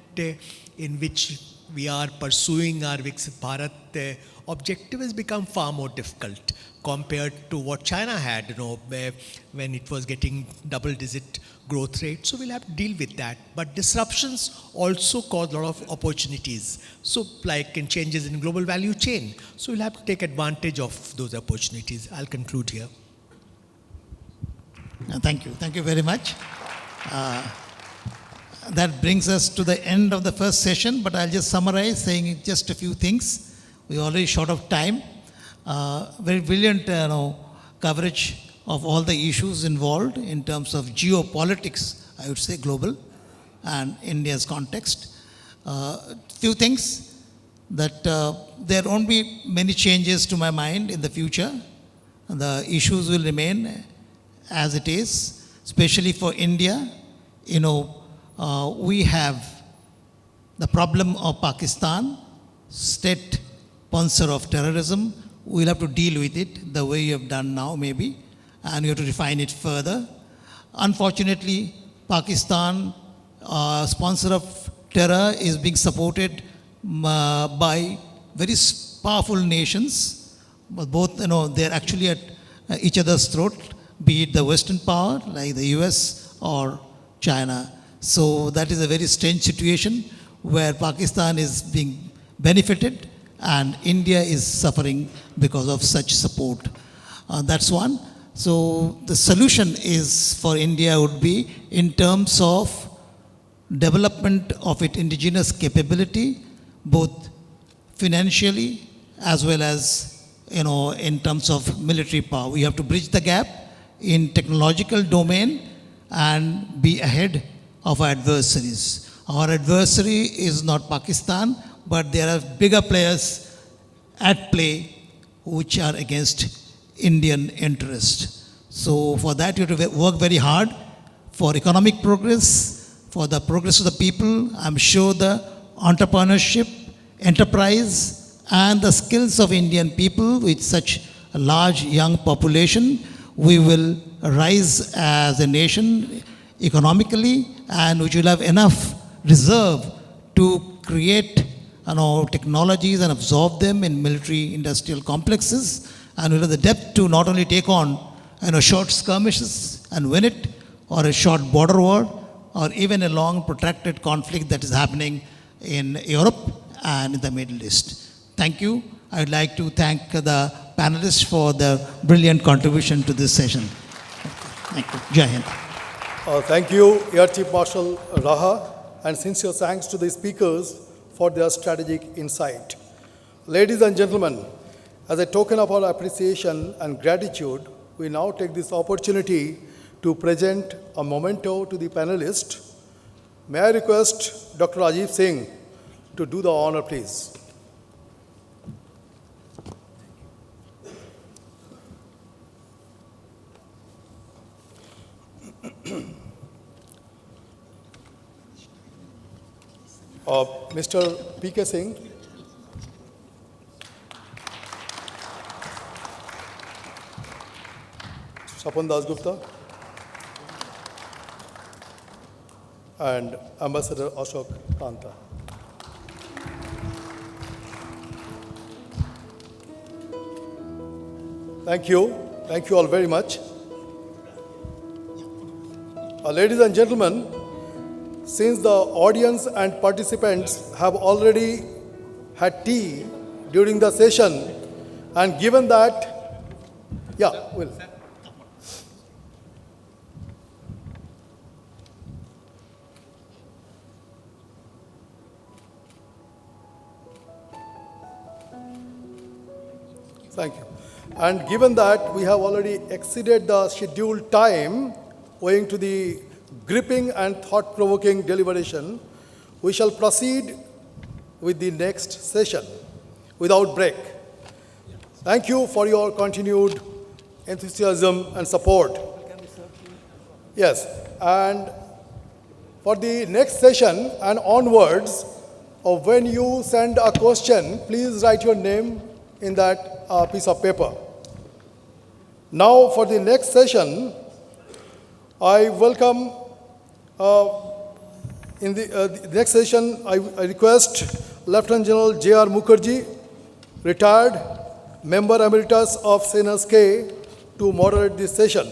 in which we are pursuing our Viksit Bharat objective has become far more difficult compared to what China had, when it was getting double-digit growth rate. So we'll have to deal with that. But disruptions also cause a lot of opportunities. So like in changes in global value chain. So we'll have to take advantage of those opportunities. I'll conclude here. Thank you. Thank you very much. That brings us to the end of the first session, but I'll just summarize saying just a few things. We're already short of time. Very brilliant coverage of all the issues involved in terms of geopolitics, I would say global, and India's context. Few things that there won't be many changes to my mind in the future. The issues will remain as it is, especially for India. We have the problem of Pakistan, state sponsor of terrorism. We'll have to deal with it the way you have done now, maybe, and we have to refine it further. Unfortunately, Pakistan, sponsor of terror, is being supported by very powerful nations. Both, they're actually at each other's throat, be it the Western power like the US or China. So that is a very strange situation where Pakistan is being benefited and India is suffering because of such support. That's one. So the solution is for India would be in terms of development of its indigenous capability, both financially as well as in terms of military power. We have to bridge the gap in technological domain and be ahead of our adversaries. Our adversary is not Pakistan, but there are bigger players at play which are against Indian interest. So for that you have to work very hard for economic progress, for the progress of the people. I'm sure the entrepreneurship, enterprise, and the skills of Indian people with such a large young population, we will rise as a nation economically, and which will have enough reserve to create technologies and absorb them in military industrial complexes, and will have the depth to not only take on short skirmishes and win it, or a short border war, or even a long protracted conflict that is happening in Europe and in the Middle East. Thank you. I would like to thank the panelists for their brilliant contribution to this session. Thank you. Jai Hind. Thank you, Air Chief Marshal Raha, and sincere thanks to the speakers for their strategic insight. Ladies and gentlemen, as a token of our appreciation and gratitude, we now take this opportunity to present a memento to the panelists. May I request Dr. Rajiv Singh to do the honor, please. Mr. P.K. Singh. Swapan Das Gupta. And Ambassador Ashok Kanta. Thank you. Thank you all very much. Ladies and gentlemen, since the audience and participants have already had tea during the session, and given that, Will. Thank you. And given that we have already exceeded the scheduled time owing to the gripping and thought-provoking deliberation, we shall proceed with the next session without break. Thank you for your continued enthusiasm and support. Yes, and for the next session and onwards, when you send a question, please write your name in that piece of paper. Now, for the next session, I welcome, in the next session, I request Lieutenant General J.R. Mukherjee, retired Member Emeritus of SENAS-K, to moderate this session.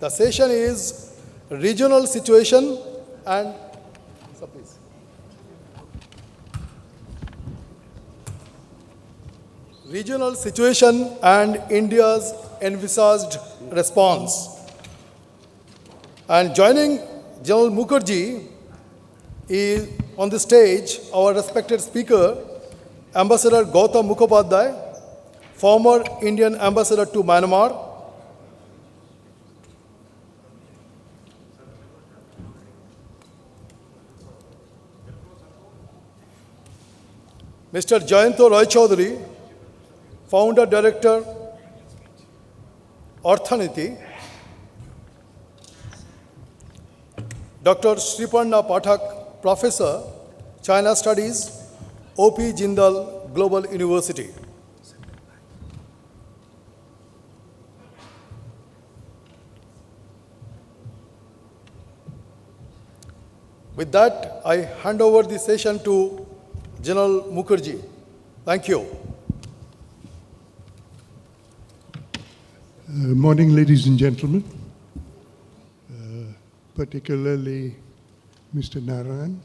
The session is regional situation and, please. Regional situation and India's envisaged response. And joining General Mukherjee is on the stage our respected speaker, Ambassador Gautam Mukhopadhyay, former Indian ambassador to Myanmar. Mr. Jayanto Roy Chaudhary, founder director, Arthaniti. Dr. Sriparna Pathak, professor, China Studies, OP Jindal Global University. With that, I hand over the session to General Mukherjee. Thank you. Morning, ladies and gentlemen, particularly Mr. Narayan.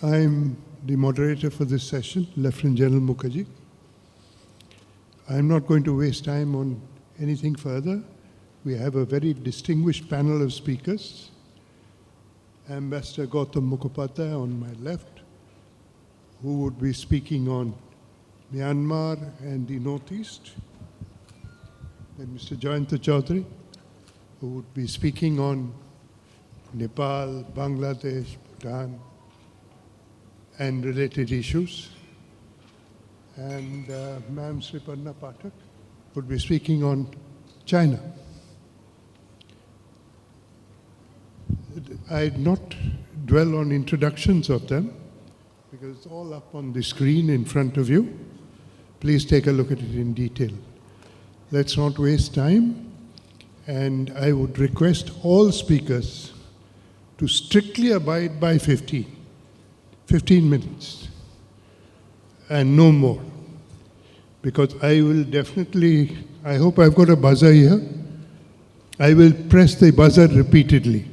I'm the moderator for this session, Lieutenant General Mukherjee. I'm not going to waste time on anything further. We have a very distinguished panel of speakers. Ambassador Gautam Mukhopadhyay on my left, who would be speaking on Myanmar and the Northeast. Then Mr. Jayanta Chaudhary, who would be speaking on Nepal, Bangladesh, Bhutan, and related issues. And Ma'am Sriparna Pathak would be speaking on China. I'd not dwell on introductions of them because it's all up on the screen in front of you. Please take a look at it in detail. Let's not waste time, and I would request all speakers to strictly abide by 15 minutes and no more, because I will definitely, I hope I've got a buzzer here. I will press the buzzer repeatedly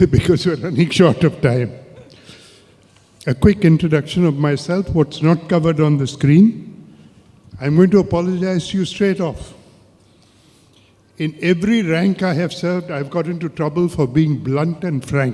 because we're running short of time. A quick introduction of myself, what's not covered on the screen. I'm going to apologize to you straight off. In every rank I have served, I've got into trouble for being blunt and frank.